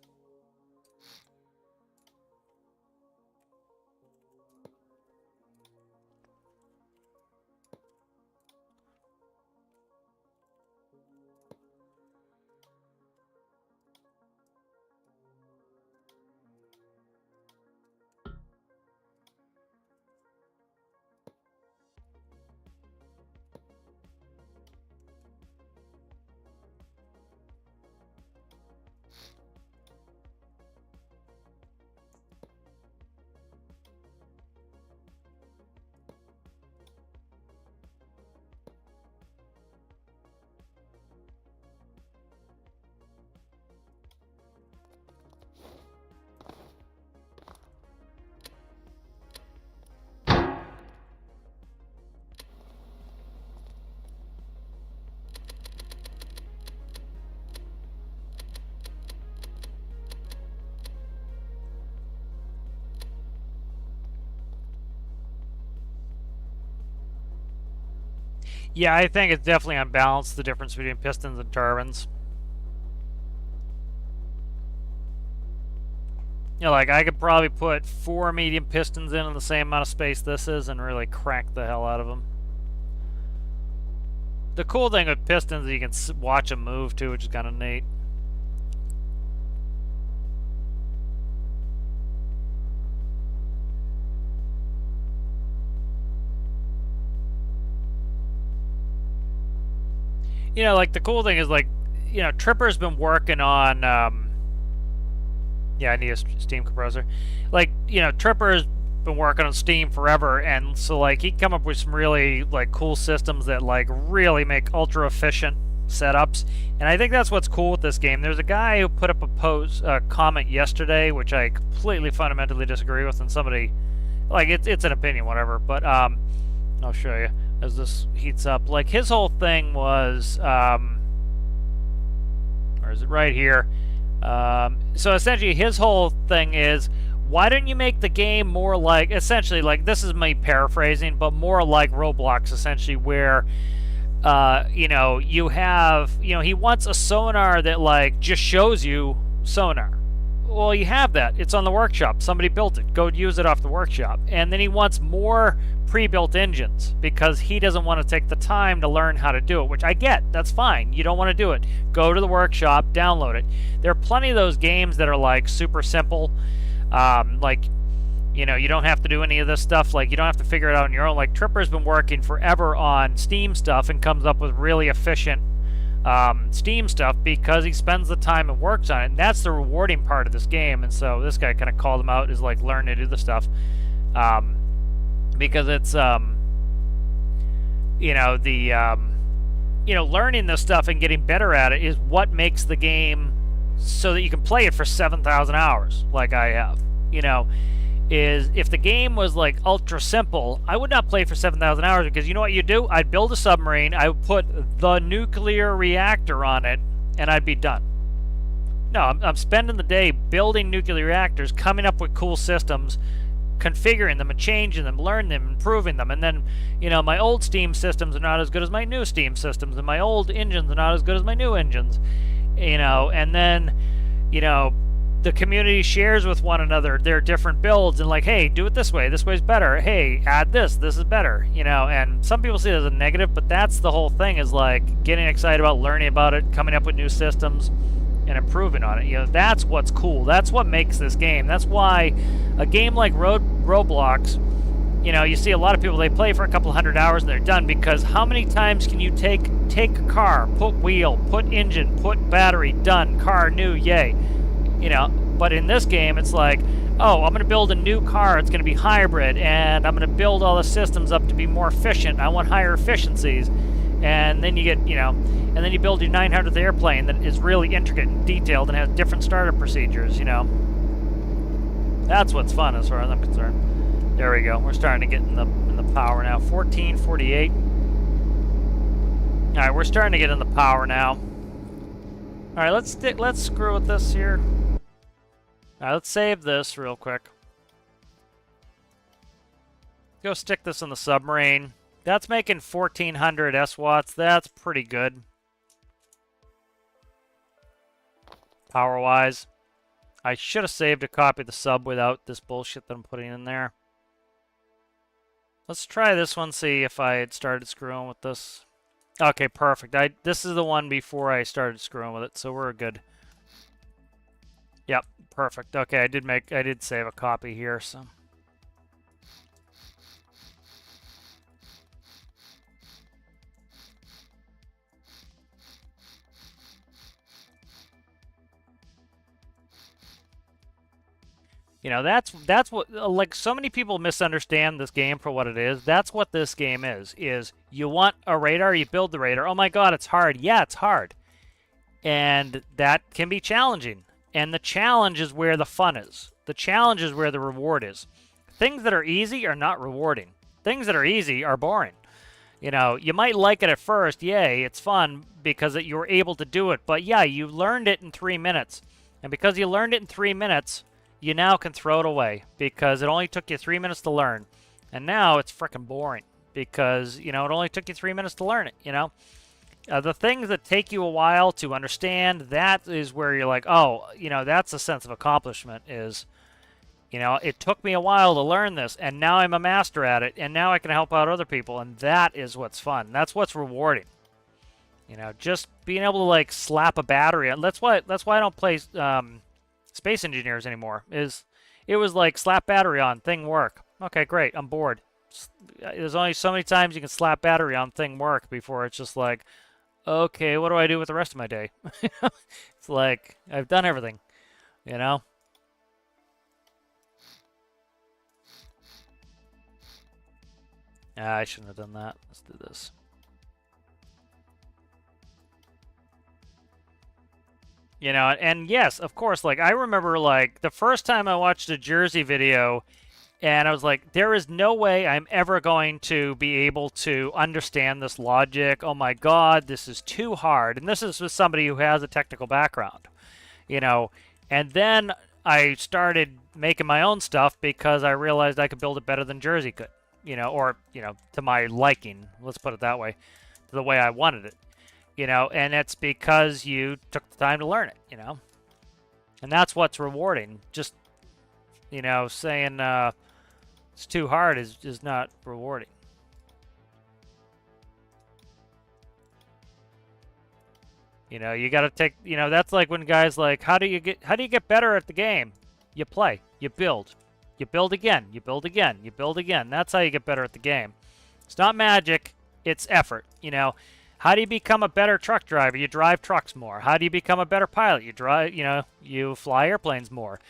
Yeah, I think it's definitely unbalanced, the difference between pistons and turbines. You know, like, I could probably put 4 medium pistons in the same amount of space this is and really crank the hell out of them. The cool thing with pistons is you can watch them move, too, which is kind of neat. You know, like, the cool thing is, like, you know, Tripper's been working on, yeah, I need a steam compressor. Like, you know, Tripper's been working on steam forever, and so, like, he come up with some really, like, cool systems that, like, really make ultra-efficient setups, and I think that's what's cool with this game. There's a guy who put up a comment yesterday, which I completely fundamentally disagree with, and somebody, like, it's an opinion, whatever, but, I'll show you as this heats up. Like, his whole thing was, or is it right here? So essentially his whole thing is, why don't you make the game more like, essentially, like, this is me paraphrasing, but more like Roblox, essentially, where, you know, you have, you know, he wants a sonar that, like, just shows you sonar. Well, you have that. It's on the workshop. Somebody built it. Go use it off the workshop. And then he wants more pre-built engines because he doesn't want to take the time to learn how to do it, which I get. That's fine. You don't want to do it. Go to the workshop, download it. There are plenty of those games that are, like, super simple. Like, you know, you don't have to do any of this stuff. Like, you don't have to figure it out on your own. Like, Tripper's been working forever on Steam stuff and comes up with really efficient Steam stuff because he spends the time and works on it, and that's the rewarding part of this game. And so this guy kind of called him out, is like, learn to do the stuff, because it's you know, the you know, learning this stuff and getting better at it is what makes the game so that you can play it for 7,000 hours like I have. You know, is if the game was, like, ultra simple, I would not play for 7,000 hours, because you know what you do? I'd build a submarine, I would put the nuclear reactor on it, and I'd be done. No, I'm spending the day building nuclear reactors, coming up with cool systems, configuring them and changing them, learning them, improving them. And then, you know, my old Steam systems are not as good as my new Steam systems, and my old engines are not as good as my new engines. You know, and then, you know, the community shares with one another their different builds and like, hey, do it this way's better. Hey, add this is better. You know, and some people see it as a negative, but that's the whole thing, is like getting excited about learning about it, coming up with new systems, and improving on it. You know, that's what's cool. That's what makes this game. That's why a game like Roblox, you know, you see a lot of people, they play for a couple hundred hours and they're done, because how many times can you take a car, put wheel, put engine, put battery, done, car new, yay. You know, but in this game it's like, oh, I'm going to build a new car, it's going to be hybrid, and I'm going to build all the systems up to be more efficient. I want higher efficiencies. And then you get, you know, and then you build your 900th airplane that is really intricate and detailed and has different startup procedures, you know. That's what's fun as far as I'm concerned. There we go. We're starting to get in the power now. 1448. All right, we're starting to get in the power now. All right, let's screw with this here. All right, let's save this real quick. Go stick this in the submarine. That's making 1400 S-watts. That's pretty good. Power-wise. I should have saved a copy of the sub without this bullshit that I'm putting in there. Let's try this one, see if I had started screwing with this. Okay, perfect. This is the one before I started screwing with it, so we're good. Yep, perfect. Okay, I did save a copy here, so. You know, that's what, like, so many people misunderstand this game for what it is. That's what this game is you want a radar, you build the radar. Oh my god, it's hard. Yeah, it's hard. And that can be challenging. And the challenge is where the fun is. The challenge is where the reward is. Things that are easy are not rewarding. Things that are easy are boring. You know, you might like it at first. Yay, it's fun because you were able to do it. But yeah, you learned it in 3 minutes. And because you learned it in 3 minutes, you now can throw it away because it only took you 3 minutes to learn. And now it's freaking boring because, you know, it only took you 3 minutes to learn it, you know. The things that take you a while to understand, that is where you're like, oh, you know, that's a sense of accomplishment is, you know, it took me a while to learn this, and now I'm a master at it, and now I can help out other people, and that is what's fun. That's what's rewarding. You know, just being able to, like, slap a battery on. That's why I don't play Space Engineers anymore. It was like, slap battery on, thing work. Okay, great, I'm bored. There's only so many times you can slap battery on, thing work, before it's just like, okay, what do I do with the rest of my day? It's like, I've done everything, you know? I shouldn't have done that. Let's do this. You know, and yes, of course, like, I remember, like, the first time I watched a Jersey video, and I was like, there is no way I'm ever going to be able to understand this logic. Oh my god, this is too hard. And this is with somebody who has a technical background, you know. And then I started making my own stuff because I realized I could build it better than Jersey could, you know, or, you know, to my liking, let's put it that way, the way I wanted it. You know, and it's because you took the time to learn it, you know. And that's what's rewarding. Just, you know, saying it's too hard is not rewarding. You know, you got to take, you know, that's like when guys like, how do you get better at the game? You play, you build again, you build again, you build again. That's how you get better at the game. It's not magic, it's effort, you know. How do you become a better truck driver? You drive trucks more. How do you become a better pilot? You drive, you know, you fly airplanes more.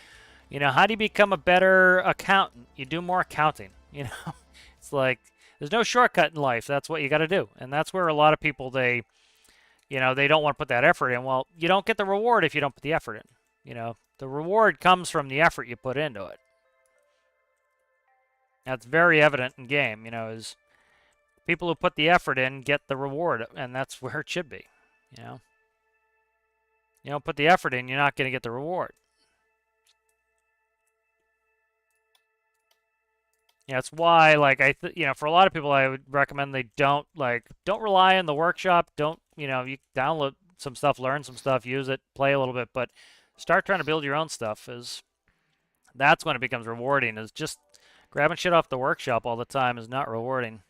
You know, how do you become a better accountant? You do more accounting, you know. It's like, there's no shortcut in life. That's what you got to do. And that's where a lot of people, they, you know, they don't want to put that effort in. Well, you don't get the reward if you don't put the effort in. You know, the reward comes from the effort you put into it. That's very evident in game, you know, is people who put the effort in get the reward, and that's where it should be, you know. You don't put the effort in, you're not going to get the reward. Yeah, that's why, like, for a lot of people, I would recommend they don't rely on the workshop. Don't, you download some stuff, learn some stuff, use it, play a little bit, but start trying to build your own stuff. That's when it becomes rewarding. Is just grabbing shit off the workshop all the time is not rewarding.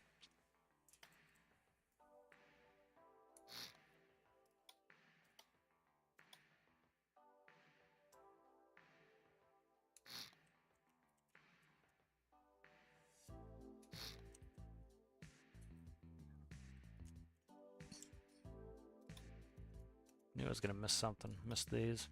Knew I was gonna miss something. Miss these.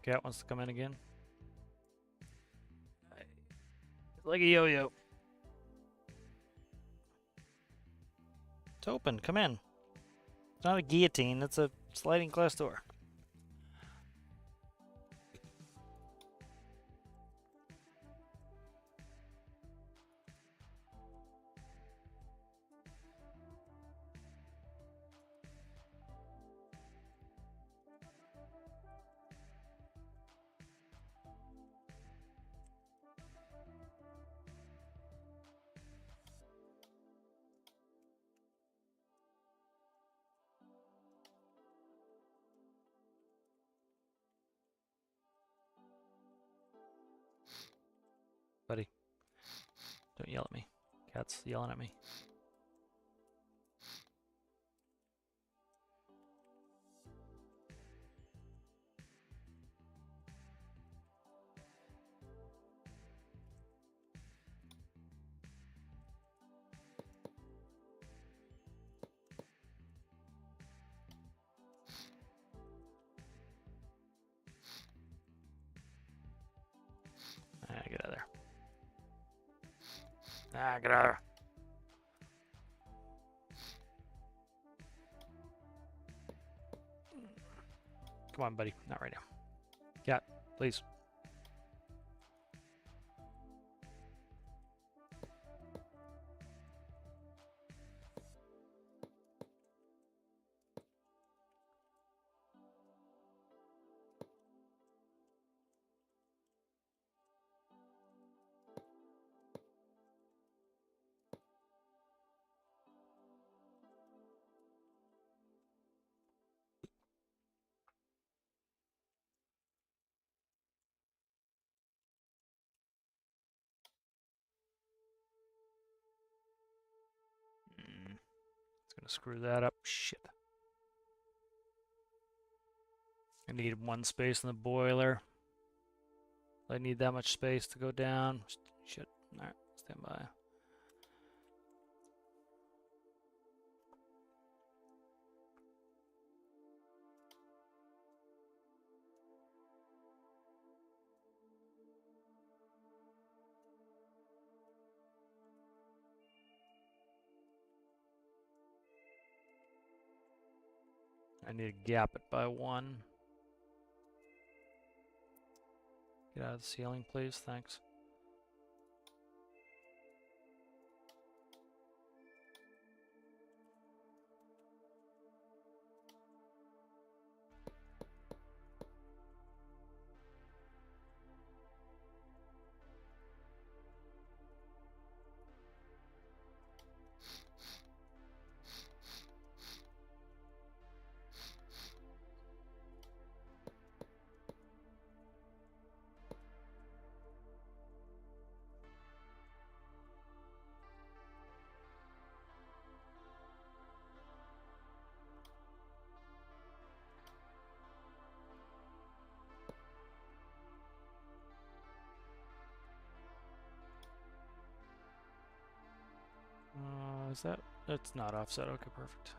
Cat wants to come in again. Like a yo-yo. It's open. Come in. It's not a guillotine. It's a sliding glass door. Buddy, don't yell at me. Cat's yelling at me. Get out of there. Get out of there. Come on, buddy. Not right now. Cat, please. It's gonna screw that up. Shit. I need one space in the boiler. I need that much space to go down. Shit. Alright, stand by. I need to gap it by 1. Get out of the ceiling, please. Thanks. Is that? That's not offset. Okay, perfect.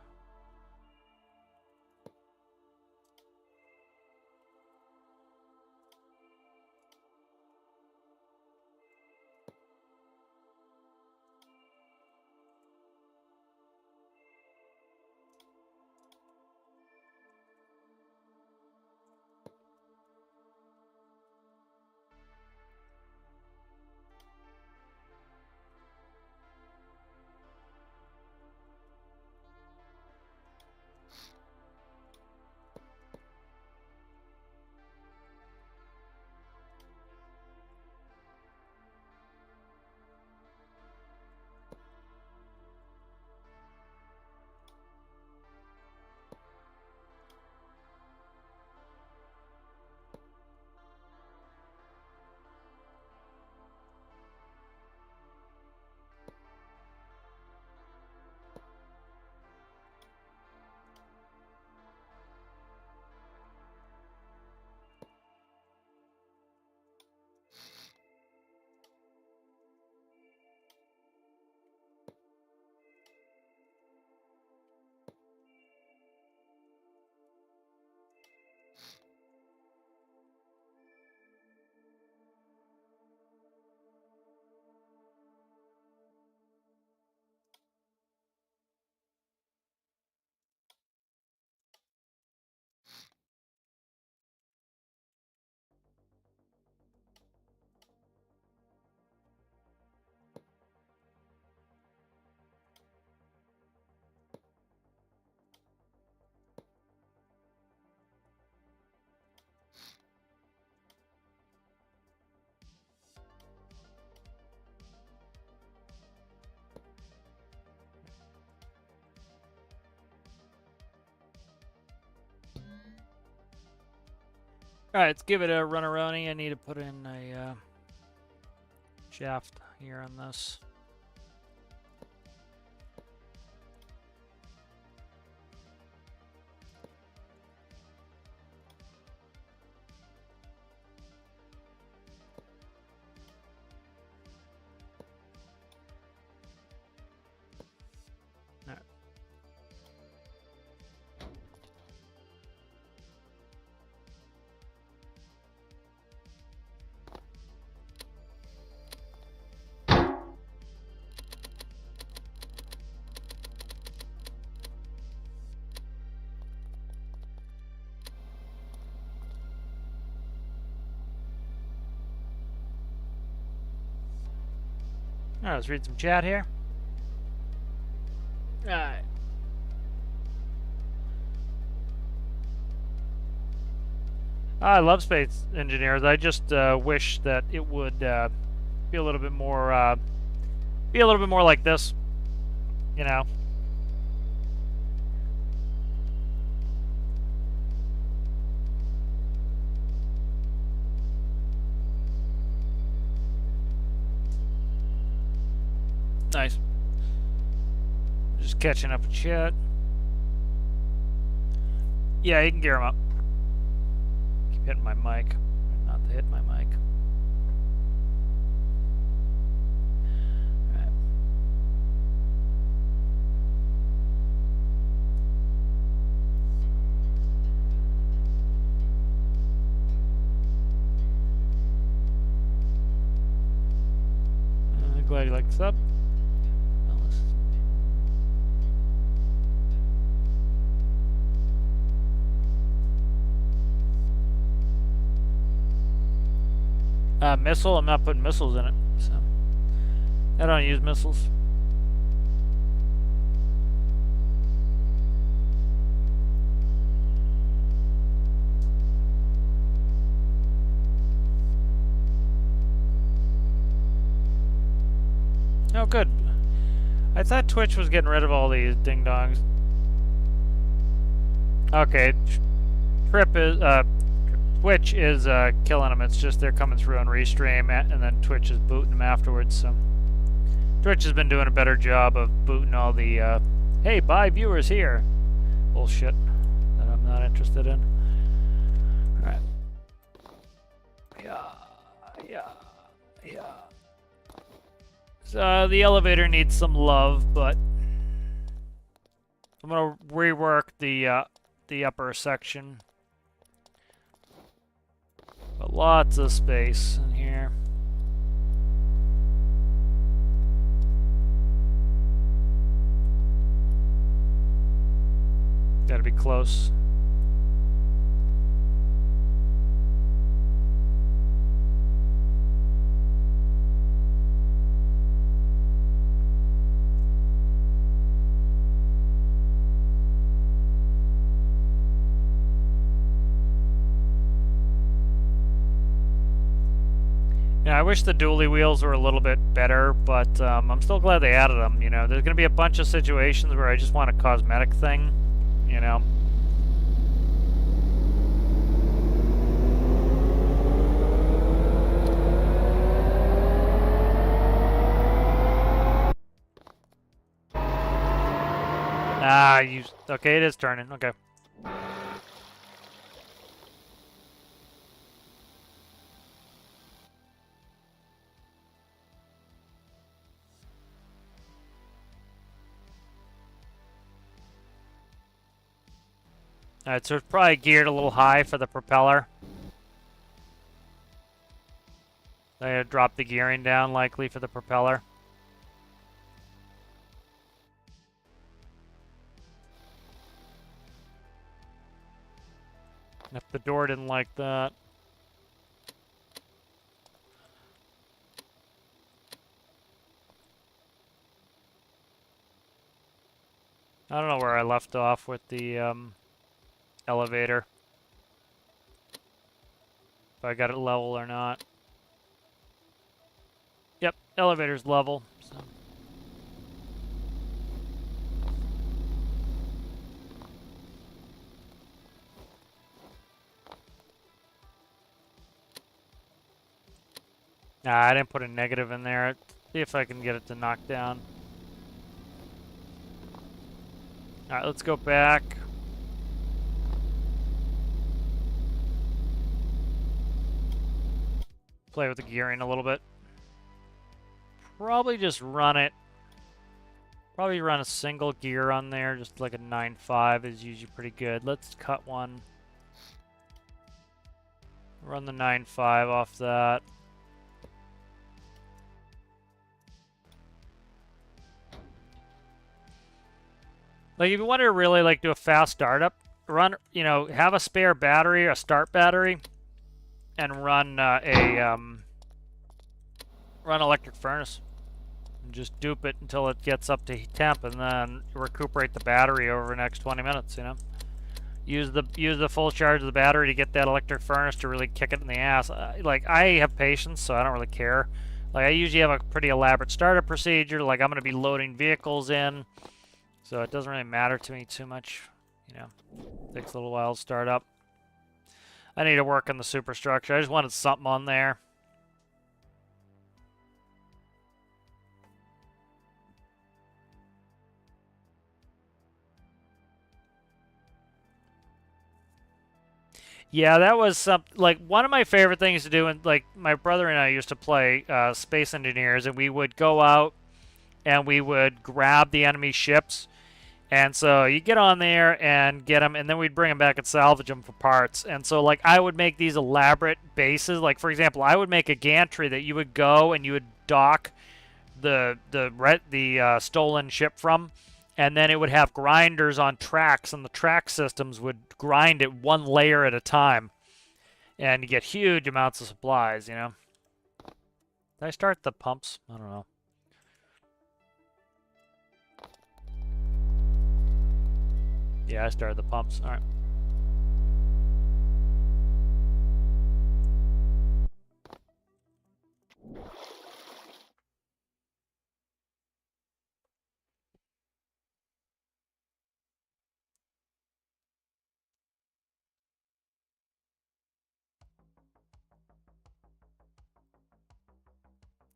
All right, let's give it a run-a-roni. I need to put in a shaft here on this. All right. All right, let's read some chat here. All right. I love space engineers. I just wish that it would be a little bit more like this, you know. Nice. Just catching up with chat. Yeah, you can gear them up. Keep hitting my mic. Not to hit my mic. Alright. Glad you liked the sub. Missile? I'm not putting missiles in it, so I don't use missiles. Oh, good. I thought Twitch was getting rid of all these ding-dongs. Okay, Twitch is killing them. It's just they're coming through on Restream, and then Twitch is booting them afterwards. So Twitch has been doing a better job of booting all the hey, bye viewers here bullshit that I'm not interested in. All right. Yeah. So the elevator needs some love, but I'm gonna rework the upper section. But lots of space in here. Gotta be close. Yeah, I wish the dually wheels were a little bit better, but I'm still glad they added them. You know, there's going to be a bunch of situations where I just want a cosmetic thing, you know. Okay, it is turning. Okay. Alright, so it's probably geared a little high for the propeller. They drop the gearing down likely for the propeller. If the door didn't like that. I don't know where I left off with the elevator. If I got it level or not. Yep, elevator's level. So. I didn't put a negative in there. See if I can get it to knock down. Alright, let's go back. Play with the gearing a little bit. Probably just run it. Probably run a single gear on there, just like a 9.5 is usually pretty good. Let's cut one. Run the 9.5 off that. Like, if you want to really, like, do a fast startup, run, you know, have a spare battery, a start battery, and run run electric furnace. And just dupe it until it gets up to temp, and then recuperate the battery over the next 20 minutes, you know? Use the full charge of the battery to get that electric furnace to really kick it in the ass. Like, I have patience, so I don't really care. Like, I usually have a pretty elaborate startup procedure. Like, I'm going to be loading vehicles in. So it doesn't really matter to me too much, you know. Takes a little while to start up. I need to work on the superstructure. I just wanted something on there. Yeah, that was like one of my favorite things to do. And like my brother and I used to play Space Engineers, and we would go out and we would grab the enemy ships. And so you get on there and get them, and then we'd bring them back and salvage them for parts. And so, like, I would make these elaborate bases. Like, for example, I would make a gantry that you would go and you would dock the stolen ship from, and then it would have grinders on tracks, and the track systems would grind it one layer at a time, and you get huge amounts of supplies. You know. Did I start the pumps? I don't know. Yeah, I started the pumps. All right.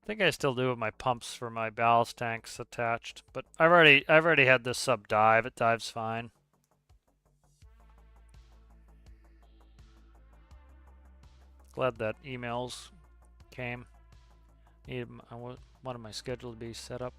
I think I still do have my pumps for my ballast tanks attached, but I've already had this sub dive. It dives fine. Glad that emails came. I wanted my schedule to be set up.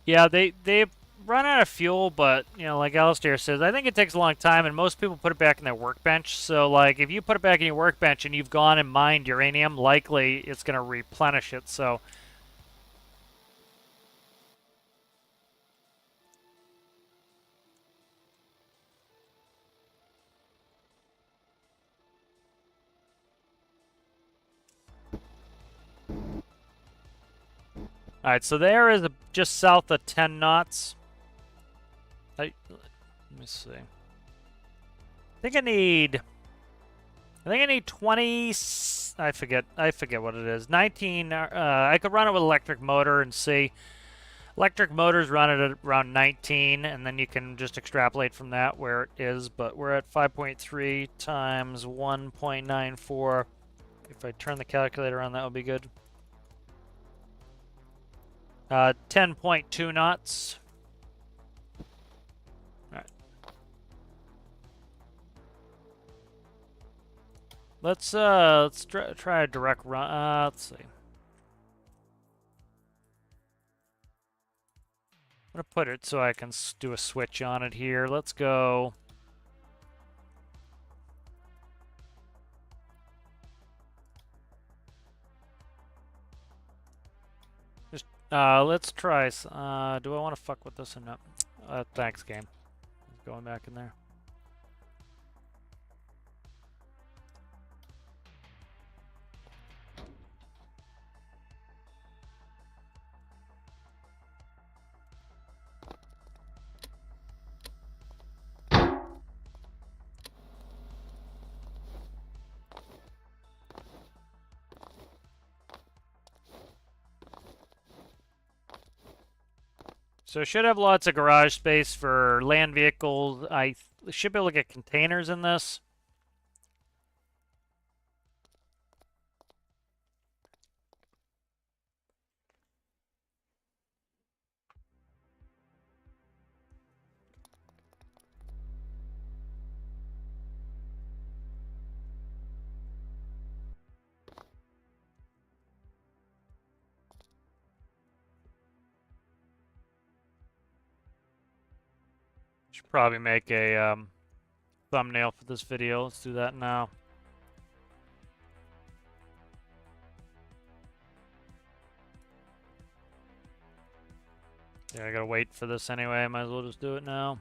Yeah, they run out of fuel, but you know, like Alistair says, I think it takes a long time, and most people put it back in their workbench. So, like, if you put it back in your workbench and you've gone and mined uranium, likely it's going to replenish it. So, all right. So there is just south of 10 knots. Let me see. I think I need 20. I forget what it is. 19. I could run it with electric motor and see. Electric motors run it at around 19, and then you can just extrapolate from that where it is. But we're at 5.3 times 1.94. If I turn the calculator on, that would be good. 10.2 knots. All right. Let's try a direct run. Let's see. I'm gonna put it so I can do a switch on it here. Let's go. Just let's try. Do I want to fuck with this or not? Thanks, game. Going back in there. So should have lots of garage space for land vehicles. I should be able to get containers in this. Should probably make a thumbnail for this video. Let's do that now. Yeah, I gotta wait for this anyway. I might as well just do it now.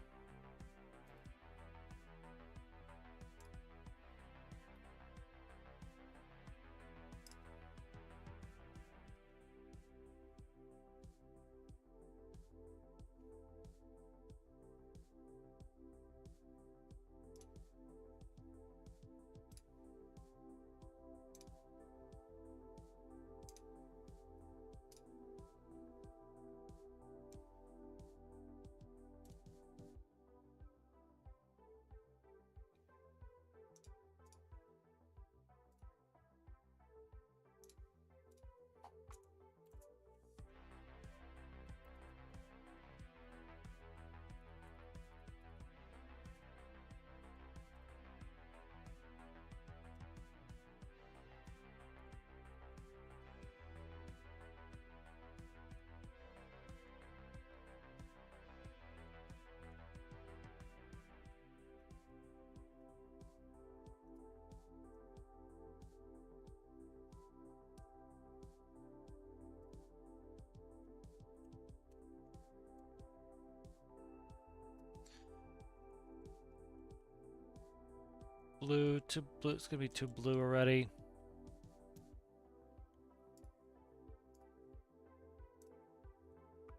Blue, too blue. It's gonna be too blue already.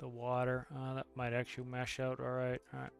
The water. That might actually mesh out. All right. All right.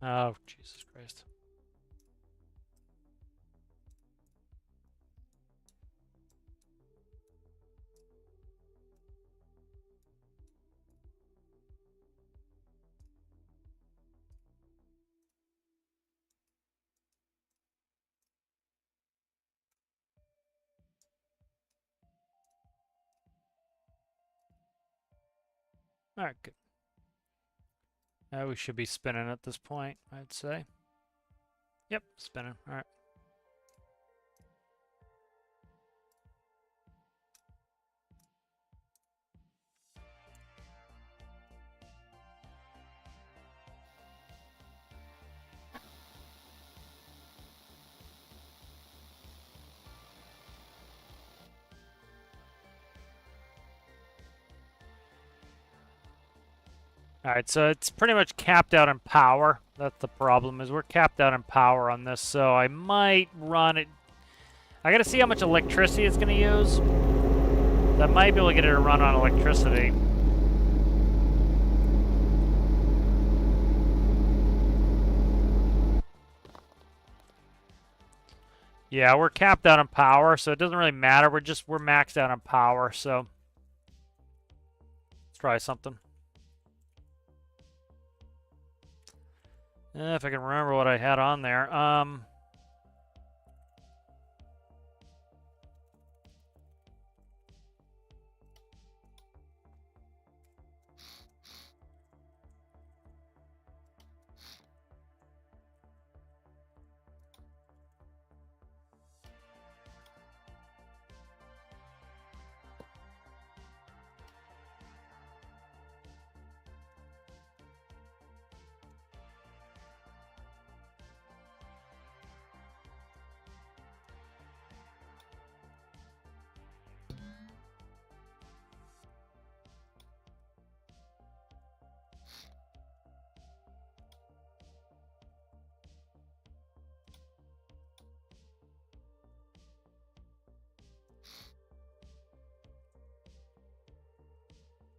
Oh, Jesus Christ. All right, good. We should be spinning at this point, I'd say. Yep, spinning. All right. All right, so it's pretty much capped out in power. That's the problem, is we're capped out in power on this, so I might run it. I gotta see how much electricity it's gonna use. I might be able to get it to run on electricity. Yeah, we're capped out on power, so it doesn't really matter. We're maxed out on power, so let's try something. If I can remember what I had on there.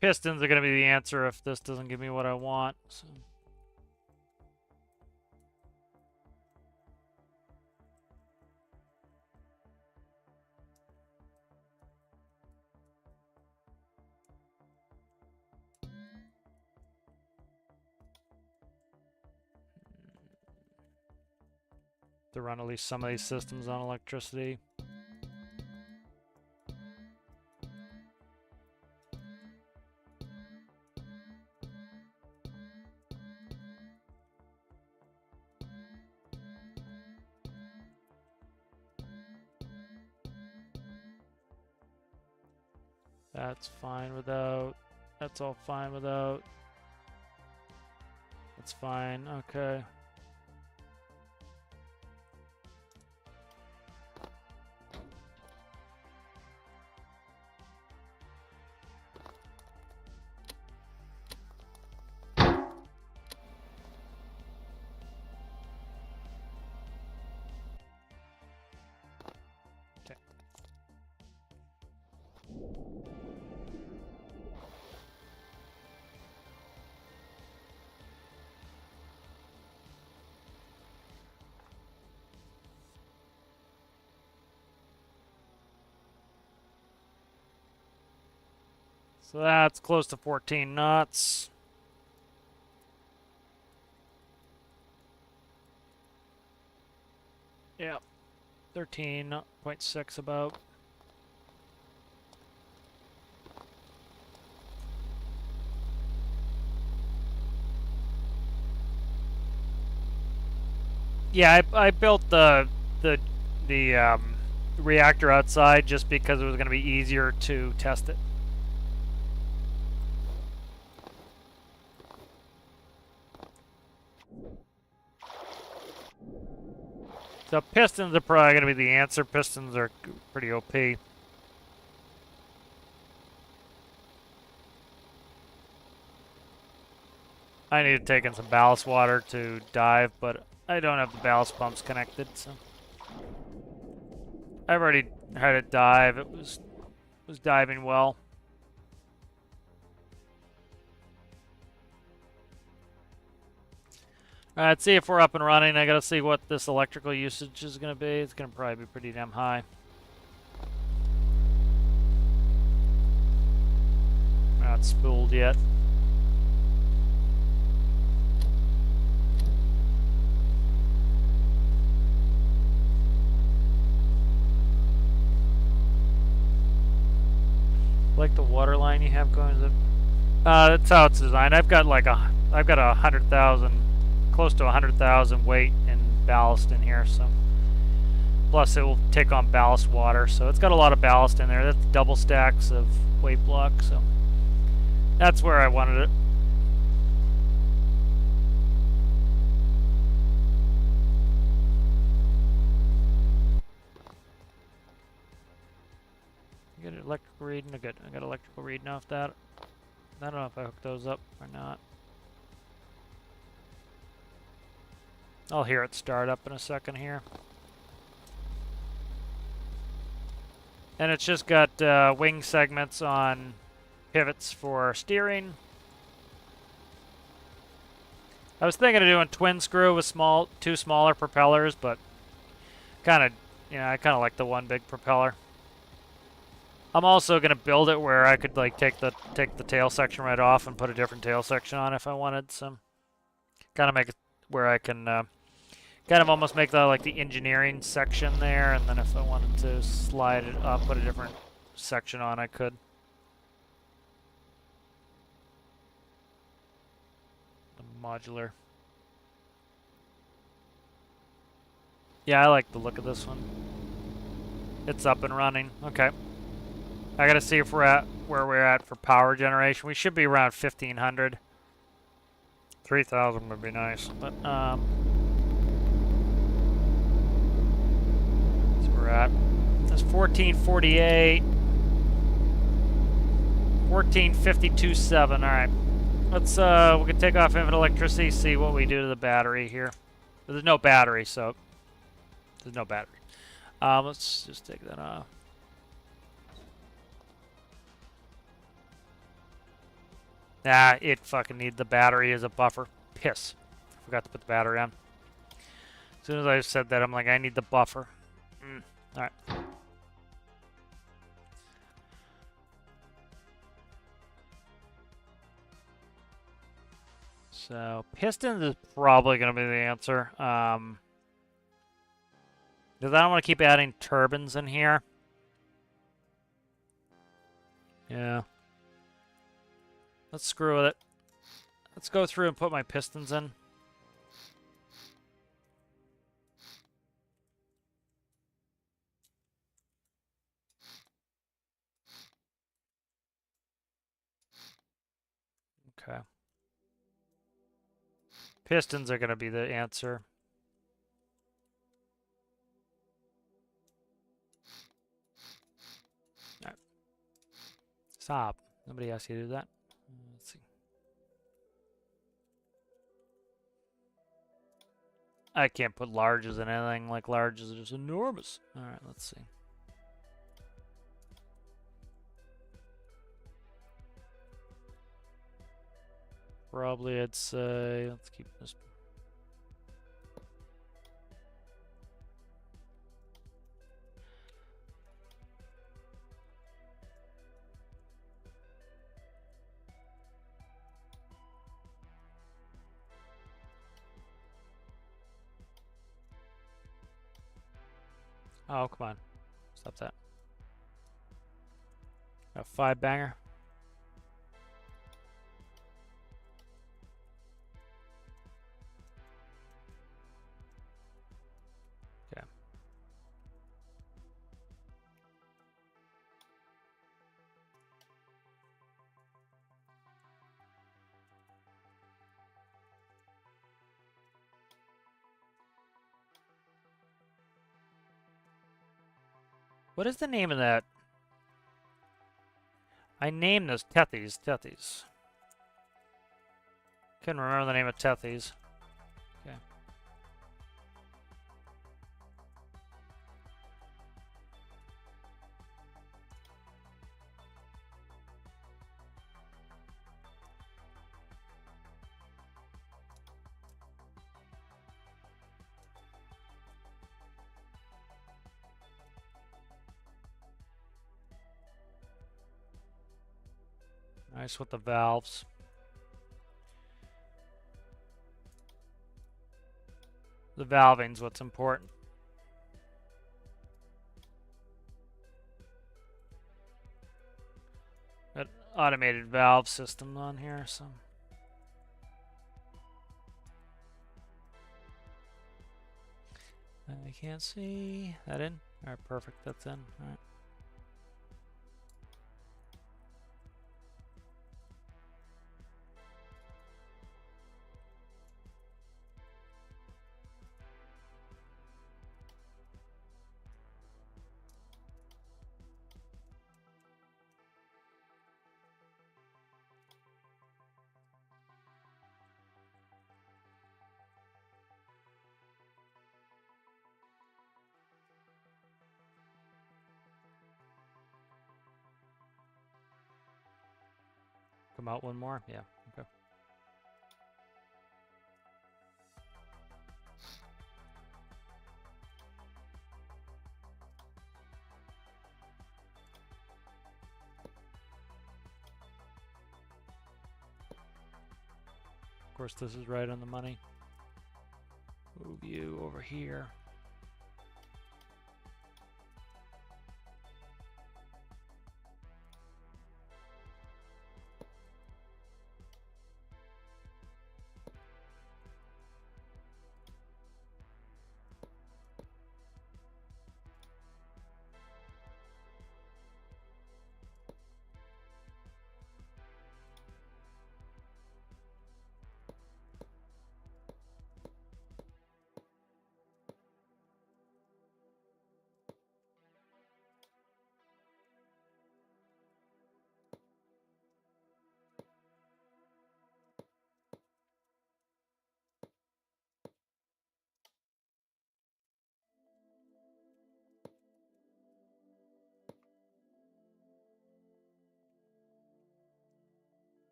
Pistons are going to be the answer if this doesn't give me what I want. So. To run at least some of these systems on electricity. That's fine without. That's all fine without. That's fine. Okay. So that's close to 14 knots. Yeah, 13.6 about. Yeah, I built the reactor outside just because it was going to be easier to test it. So pistons are probably going to be the answer. Pistons are pretty OP. I need to take in some ballast water to dive, but I don't have the ballast pumps connected, so I've already had it dive. It was diving well. Alright, see if we're up and running. I gotta see what this electrical usage is gonna be. It's gonna probably be pretty damn high. Not spooled yet. Like the water line you have going. That's how it's designed. I've got like I've got 100,000, close to 100,000 weight in ballast in here, so. Plus it will take on ballast water, so it's got a lot of ballast in there. That's double stacks of weight block, so that's where I wanted it. You get electrical reading? Good. I got electrical reading off that. I don't know if I hooked those up or not. I'll hear it start up in a second here. And it's just got wing segments on pivots for steering. I was thinking of doing twin screw with two smaller propellers, but kind of, I kind of like the one big propeller. I'm also gonna build it where I could like take the tail section right off and put a different tail section on if I wanted some. Kind of make it where I can kind of almost make the like the engineering section there, and then if I wanted to slide it up, put a different section on, I could. The modular. Yeah, I like the look of this one. It's up and running. Okay. I gotta see if we're at where we're at for power generation. We should be around 1,500. 3,000 would be nice, but so we're at. That's 1448. 1452.7. All right. Let's we can take off infinite electricity. See what we do to the battery here. There's no battery, so there's no battery. Let's just take that off. Nah, it fucking needs the battery as a buffer. Piss. Forgot to put the battery on. As soon as I said that, I'm like, I need the buffer. Alright. So, pistons is probably going to be the answer. Because I don't want to keep adding turbines in here. Yeah. Let's screw with it. Let's go through and put my pistons in. Okay. Pistons are going to be the answer. All right. Stop. Nobody asked you to do that. Let's see. I can't put larges in anything. Like larges are just enormous. All right, let's see. Probably I'd say, let's keep this. Oh, come on. Stop that. A 5-banger. Okay. What is the name of that? I named this Tethys. Couldn't remember the name of Tethys. Okay. Nice with the valves. The valving's what's important. Got automated valve system on here, so. I can't see that in. All right, perfect. That's in. All right. Come out one more? Yeah, okay. Of course, this is right on the money. Move you over here.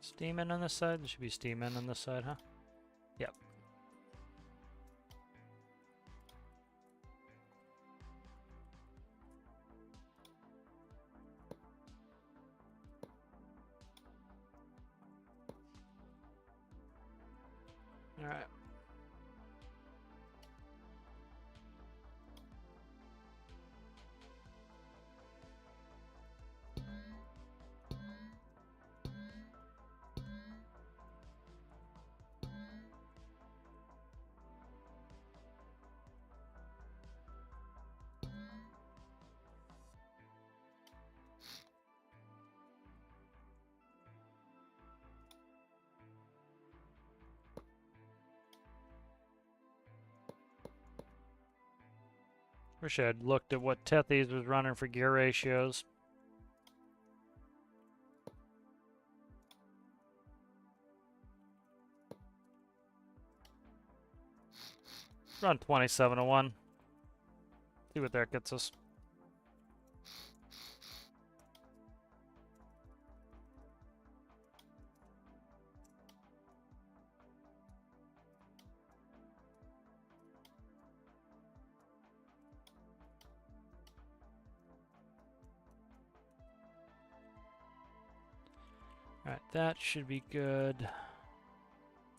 Steam in on this side? There should be steam in on this side, huh? Yep. All right. Wish I had looked at what Tethys was running for gear ratios. Run 27-1. See what that gets us. All right, that should be good. All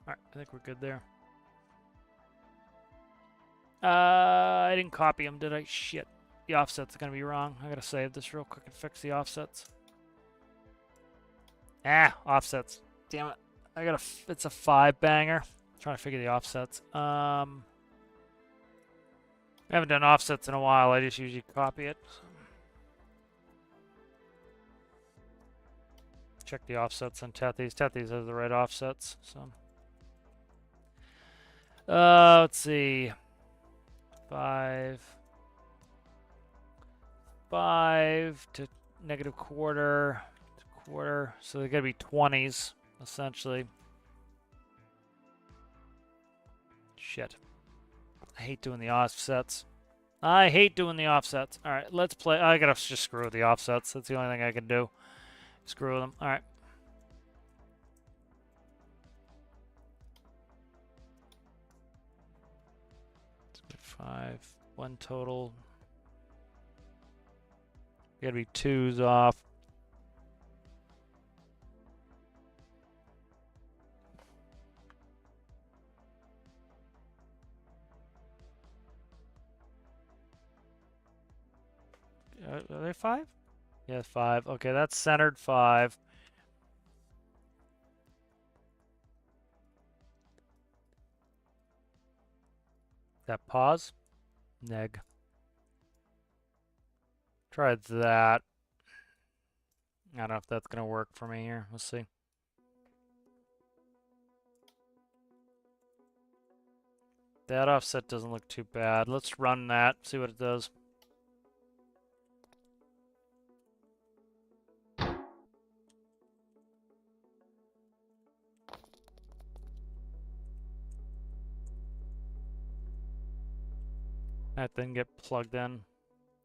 right, I think we're good there. I didn't copy them, did I? Shit. The offset's gonna be wrong. I gotta save this real quick and fix the offsets. Ah, offsets. Damn it. I gotta. It's a 5-banger. Trying to figure the offsets. I haven't done offsets in a while. I just usually copy it. So. Check the offsets on Tethys. Tethys has the right offsets. So. Let's see. 5 to negative quarter to quarter. So they're gonna be 20s essentially. Shit. I hate doing the offsets. I hate doing the offsets. All right, let's play. I gotta just screw with the offsets. That's the only thing I can do. Screw with them. All right. Let's get 5. One total. Gotta be 2s off. Are they 5? Yeah, 5. Okay, that's centered 5. That pause? Neg. Tried that. I don't know if that's going to work for me here. We'll see. That offset doesn't look too bad. Let's run that, see what it does. That didn't get plugged in.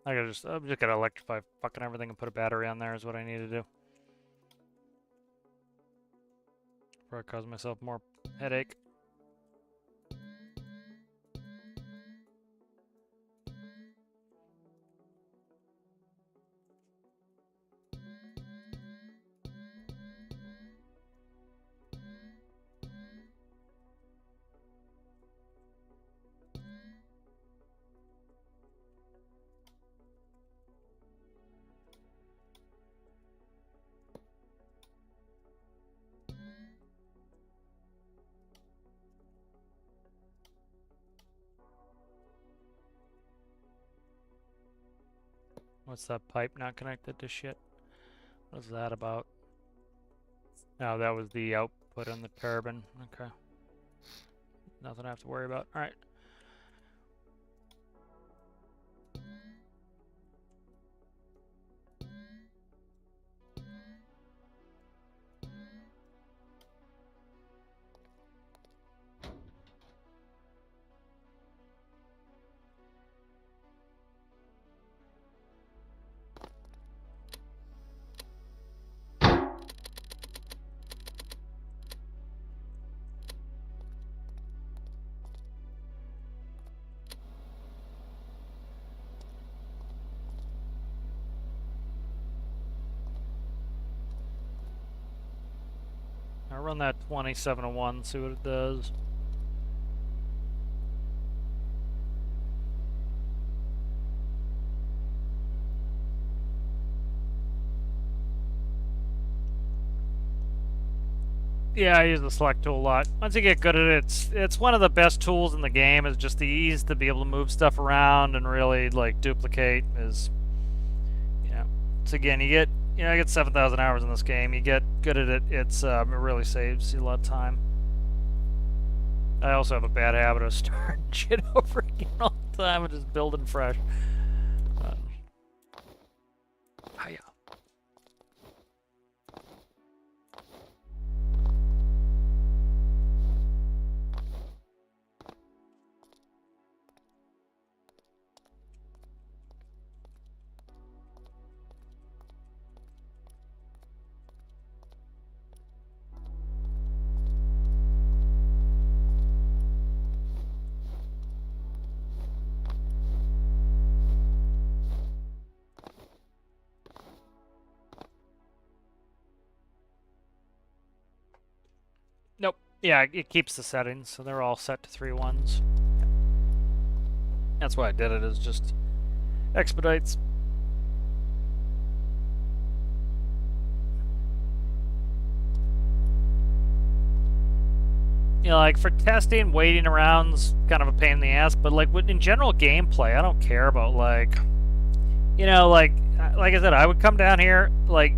I'm just gotta electrify fucking everything and put a battery on there is what I need to do. Before I cause myself more headache. What's that pipe not connected to shit? What's that about? Oh, that was the output on the turbine. Okay. Nothing I have to worry about. Alright. I'll run that 2701, see what it does. Yeah, I use the select tool a lot. Once you get good at it, it's one of the best tools in the game. Is just the ease to be able to move stuff around and really like duplicate. Is so again, you get I get 7,000 hours in this game. You get good at it. It really saves you a lot of time. I also have a bad habit of starting shit over again all the time and just building fresh. Hiya. Nope. Yeah, it keeps the settings, so they're all set to 3.1s. That's why I did it, is just expedites. Like for testing, waiting around's kind of a pain in the ass, but like in general gameplay, I don't care about like I said, I would come down here, like,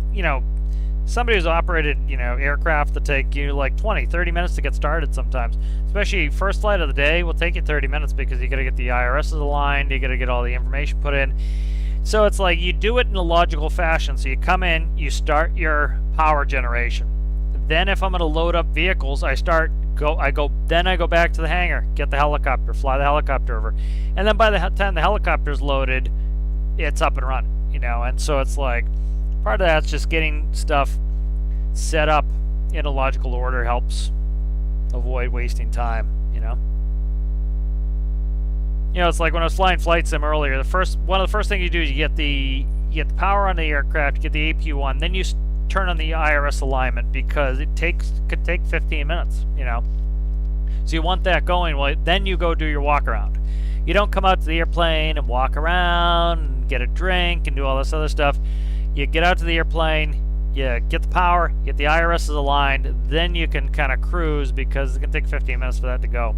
somebody who's operated, aircraft that take you like 20, 30 minutes to get started sometimes. Especially first flight of the day will take you 30 minutes because you got to get the IRSs aligned, you got to get all the information put in. So it's like you do it in a logical fashion. So you come in, you start your power generation. Then if I'm going to load up vehicles, I go back to the hangar, get the helicopter, fly the helicopter over. And then by the time the helicopter's loaded, it's up and running, and so it's like part of that's just getting stuff set up in a logical order helps avoid wasting time, You know, it's like when I was flying flight sim earlier. One of the first things you do is you get the power on the aircraft, you get the APU on, then you turn on the IRS alignment because it could take 15 minutes. You know, so you want that going. Well, then you go do your walk around. You don't come out to the airplane and walk around and get a drink and do all this other stuff. You get out to the airplane, you get the power, get the IRSs aligned, then you can kind of cruise because it can take 15 minutes for that to go.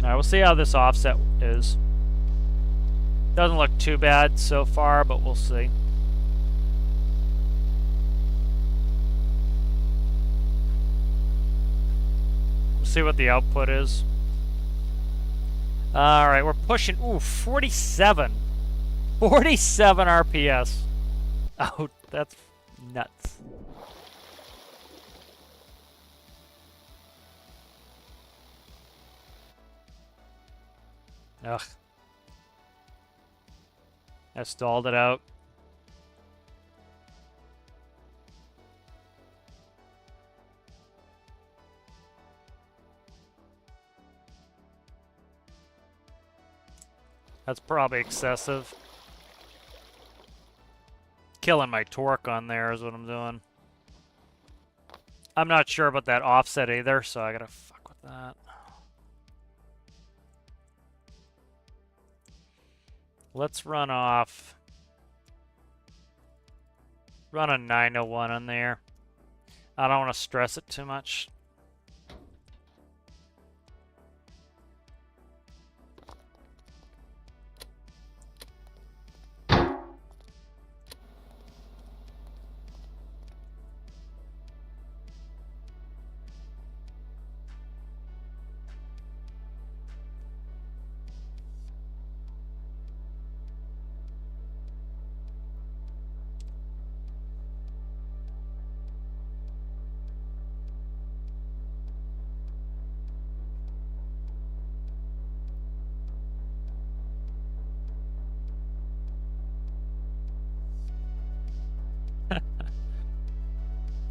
Alright, we'll see how this offset is. Doesn't look too bad so far, but we'll see. We'll see what the output is. Alright, we're pushing, 47. 47 RPS. Oh, that's nuts. Ugh. I stalled it out. That's probably excessive. Killing my torque on there is what I'm doing. I'm not sure about that offset either, so I gotta fuck with that. Let's run a 901 on there. I don't want to stress it too much.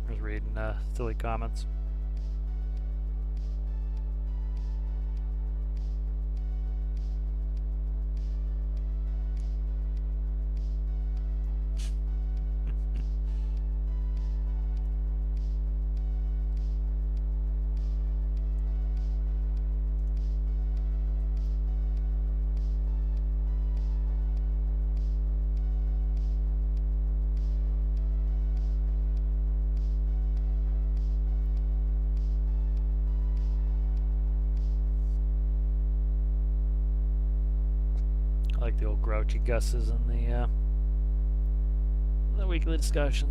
Just reading silly comments. I like the old grouchy Gus's in the weekly discussion.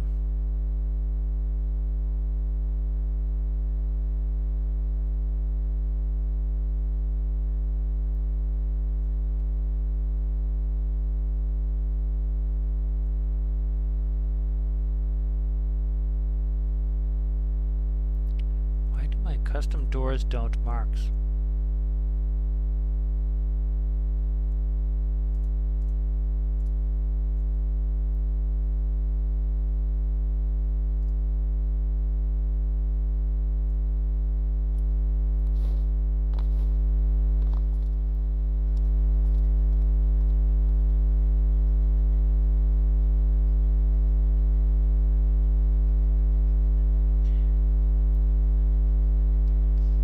Why do my custom doors don't marks?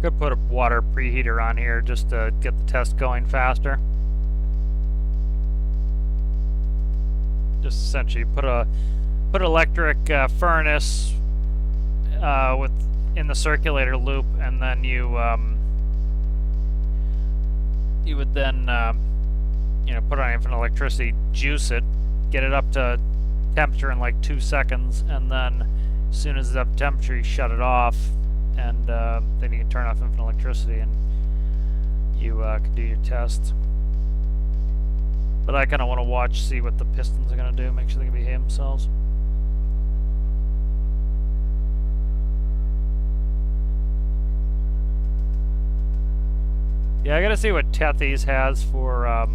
Could put a water preheater on here just to get the test going faster. Just essentially put electric furnace in the circulator loop, and then you would then put on infinite electricity, juice it, get it up to temperature in like 2 seconds, and then as soon as it's up to temperature, you shut it off. And then you can turn off infinite electricity and you can do your test. But I kind of want to see what the pistons are going to do, make sure they can behave themselves. Yeah, I got to see what Tethys has for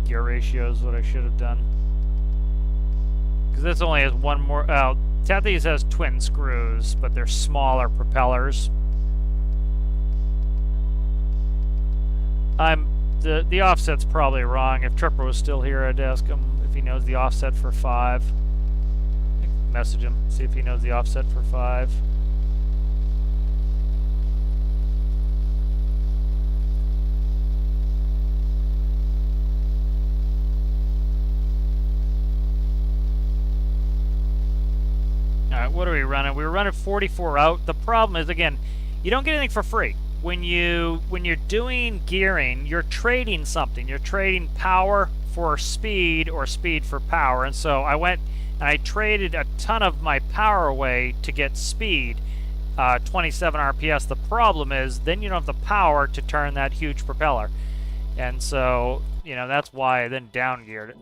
gear ratios, what I should have done. Because this only has one more... Tethys has twin screws, but they're smaller propellers. The offset's probably wrong. If Tripper was still here, I'd ask him if he knows the offset for 5. Message him, see if he knows the offset for 5. Alright, what are we running? We were running 44 out. The problem is, again, you don't get anything for free. When you're doing gearing, you're trading something. You're trading power for speed or speed for power. And so I went and I traded a ton of my power away to get speed, 27 RPS. The problem is then you don't have the power to turn that huge propeller. And so, you know, that's why I then down geared it.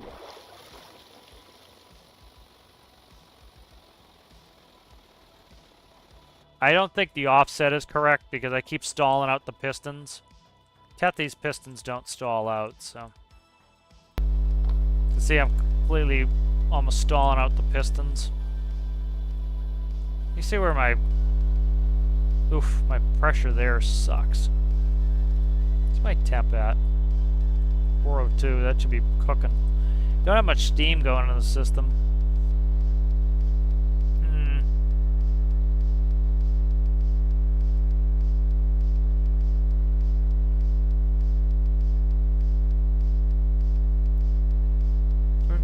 I don't think the offset is correct because I keep stalling out the pistons. Tethys pistons don't stall out, so. You can see I'm completely almost stalling out the pistons. You see where my... Oof, my pressure there sucks. What's my temp at? 402, that should be cooking. Don't have much steam going in the system.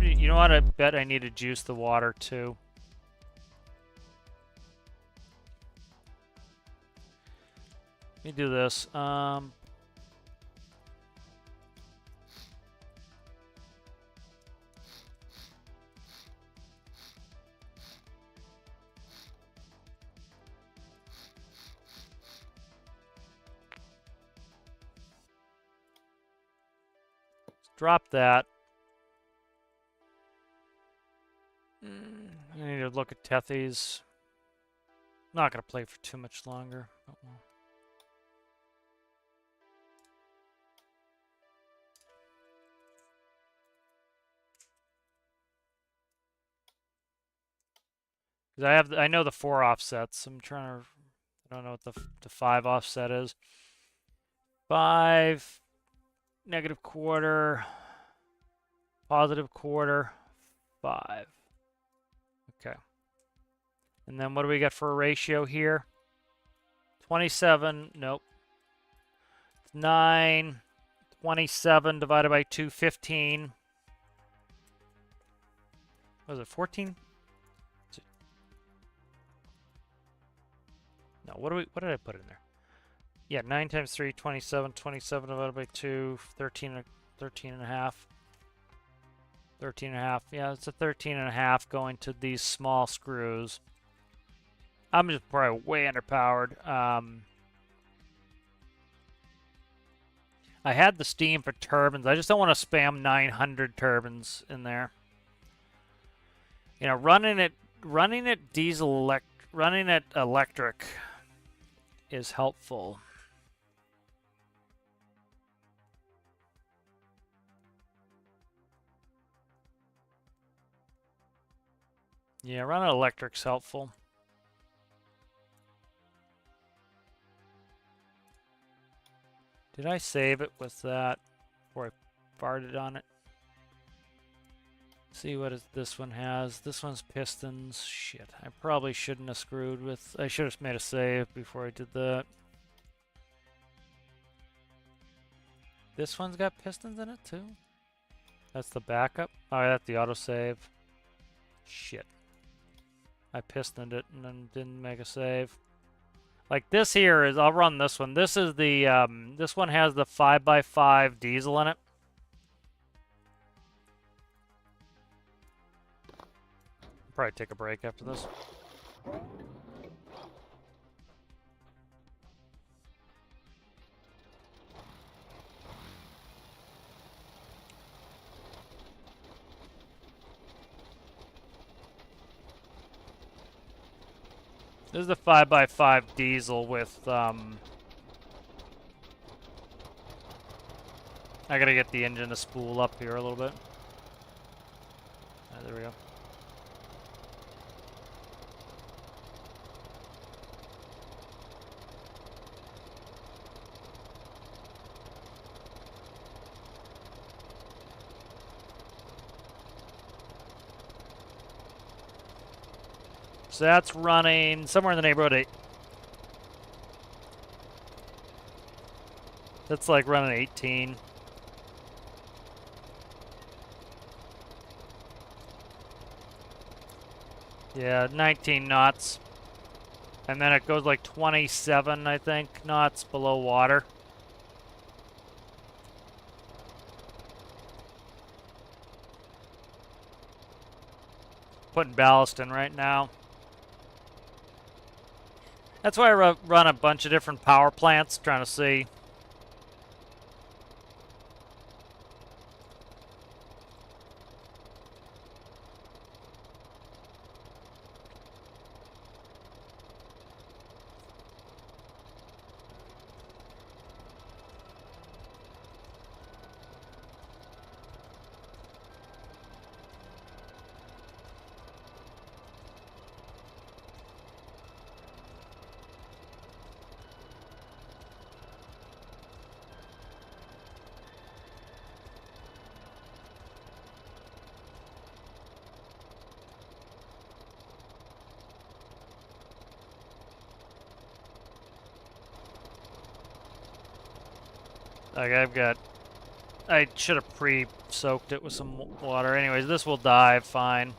You know what? I bet I need to juice the water too. Let me do this. Drop that. I need to look at Tethys. Not going to play for too much longer. But well. Because I know the 4 offsets. I'm trying to... I don't know what the 5 offset is. 5, negative quarter, positive quarter, 5. Okay. And then what do we get for a ratio here? 27, nope. 9, 27 divided by 2, 15. What was it, 14? No, what did I put in there? Yeah, 9 times 3, 27. 27 divided by 2, 13, 13 and a half. 13 and a half. Yeah, it's a 13 and a half going to these small screws. I'm just probably way underpowered. I had the steam for turbines. I just don't want to spam 900 turbines in there. You know, running it electric is helpful. Yeah, running electric's helpful. Did I save it with that before I farted on it? See what this one has. This one's pistons. Shit, I probably shouldn't have screwed with... I should have made a save before I did that. This one's got pistons in it too? That's the backup? Oh, that's the autosave. Shit. I pistoned it and then didn't make a save. Like this here is, I'll run this one. This is the, this one has the 5x5 diesel in it. I'll probably take a break after this. This is the 5x5 diesel with, I gotta get the engine to spool up here a little bit. There we go. So that's running somewhere in the neighborhood of... That's like running 18. Yeah, 19 knots. And then it goes like 27, I think, knots below water. Putting ballast in right now. That's why I run a bunch of different power plants, trying to see. Like I should have pre-soaked it with some water. Anyways, this will dive fine.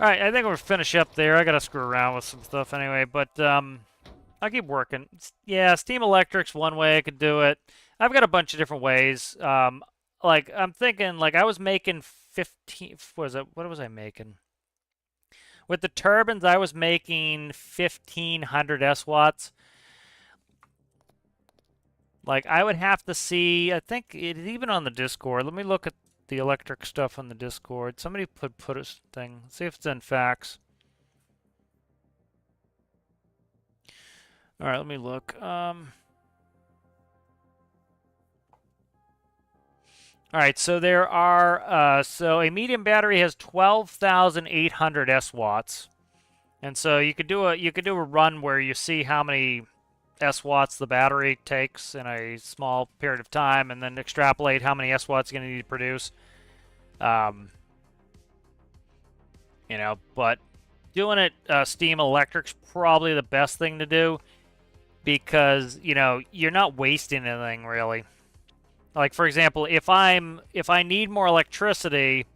Alright, I think we'll finish up there. I gotta screw around with some stuff anyway, but I'll keep working. Yeah, steam electric's one way I could do it. I've got a bunch of different ways. Like, I'm thinking, like, I was making 15... What was I making? With the turbines, I was making 1,500 S-watts. Like, I would have to see, I think it's even on the Discord. Let me look at the electric stuff on the Discord. Somebody put a thing. See if it's in facts. All right, let me look. All right, so there are, so a medium battery has 12,800 S-watts. And so you could do a run where you see how many S-watts the battery takes in a small period of time, and then extrapolate how many S-watts you're going to need to produce. You know, but doing it steam electric's probably the best thing to do because, you know, you're not wasting anything really. Like, for example, if I need more electricity,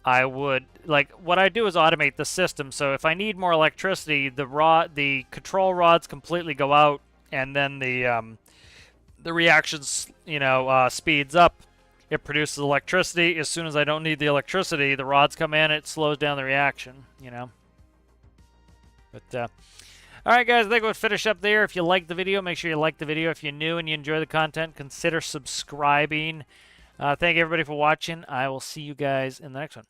I would, like, what I do is automate the system. So if I need more electricity, the control rods completely go out, and then the reactions, you know, speeds up. It produces electricity. As soon as I don't need the electricity, the rods come in. It slows down the reaction, you know. But all right, guys, I think we'll finish up there. If you liked the video, make sure you like the video. If you're new and you enjoy the content, consider subscribing. Thank you, everybody, for watching. I will see you guys in the next one.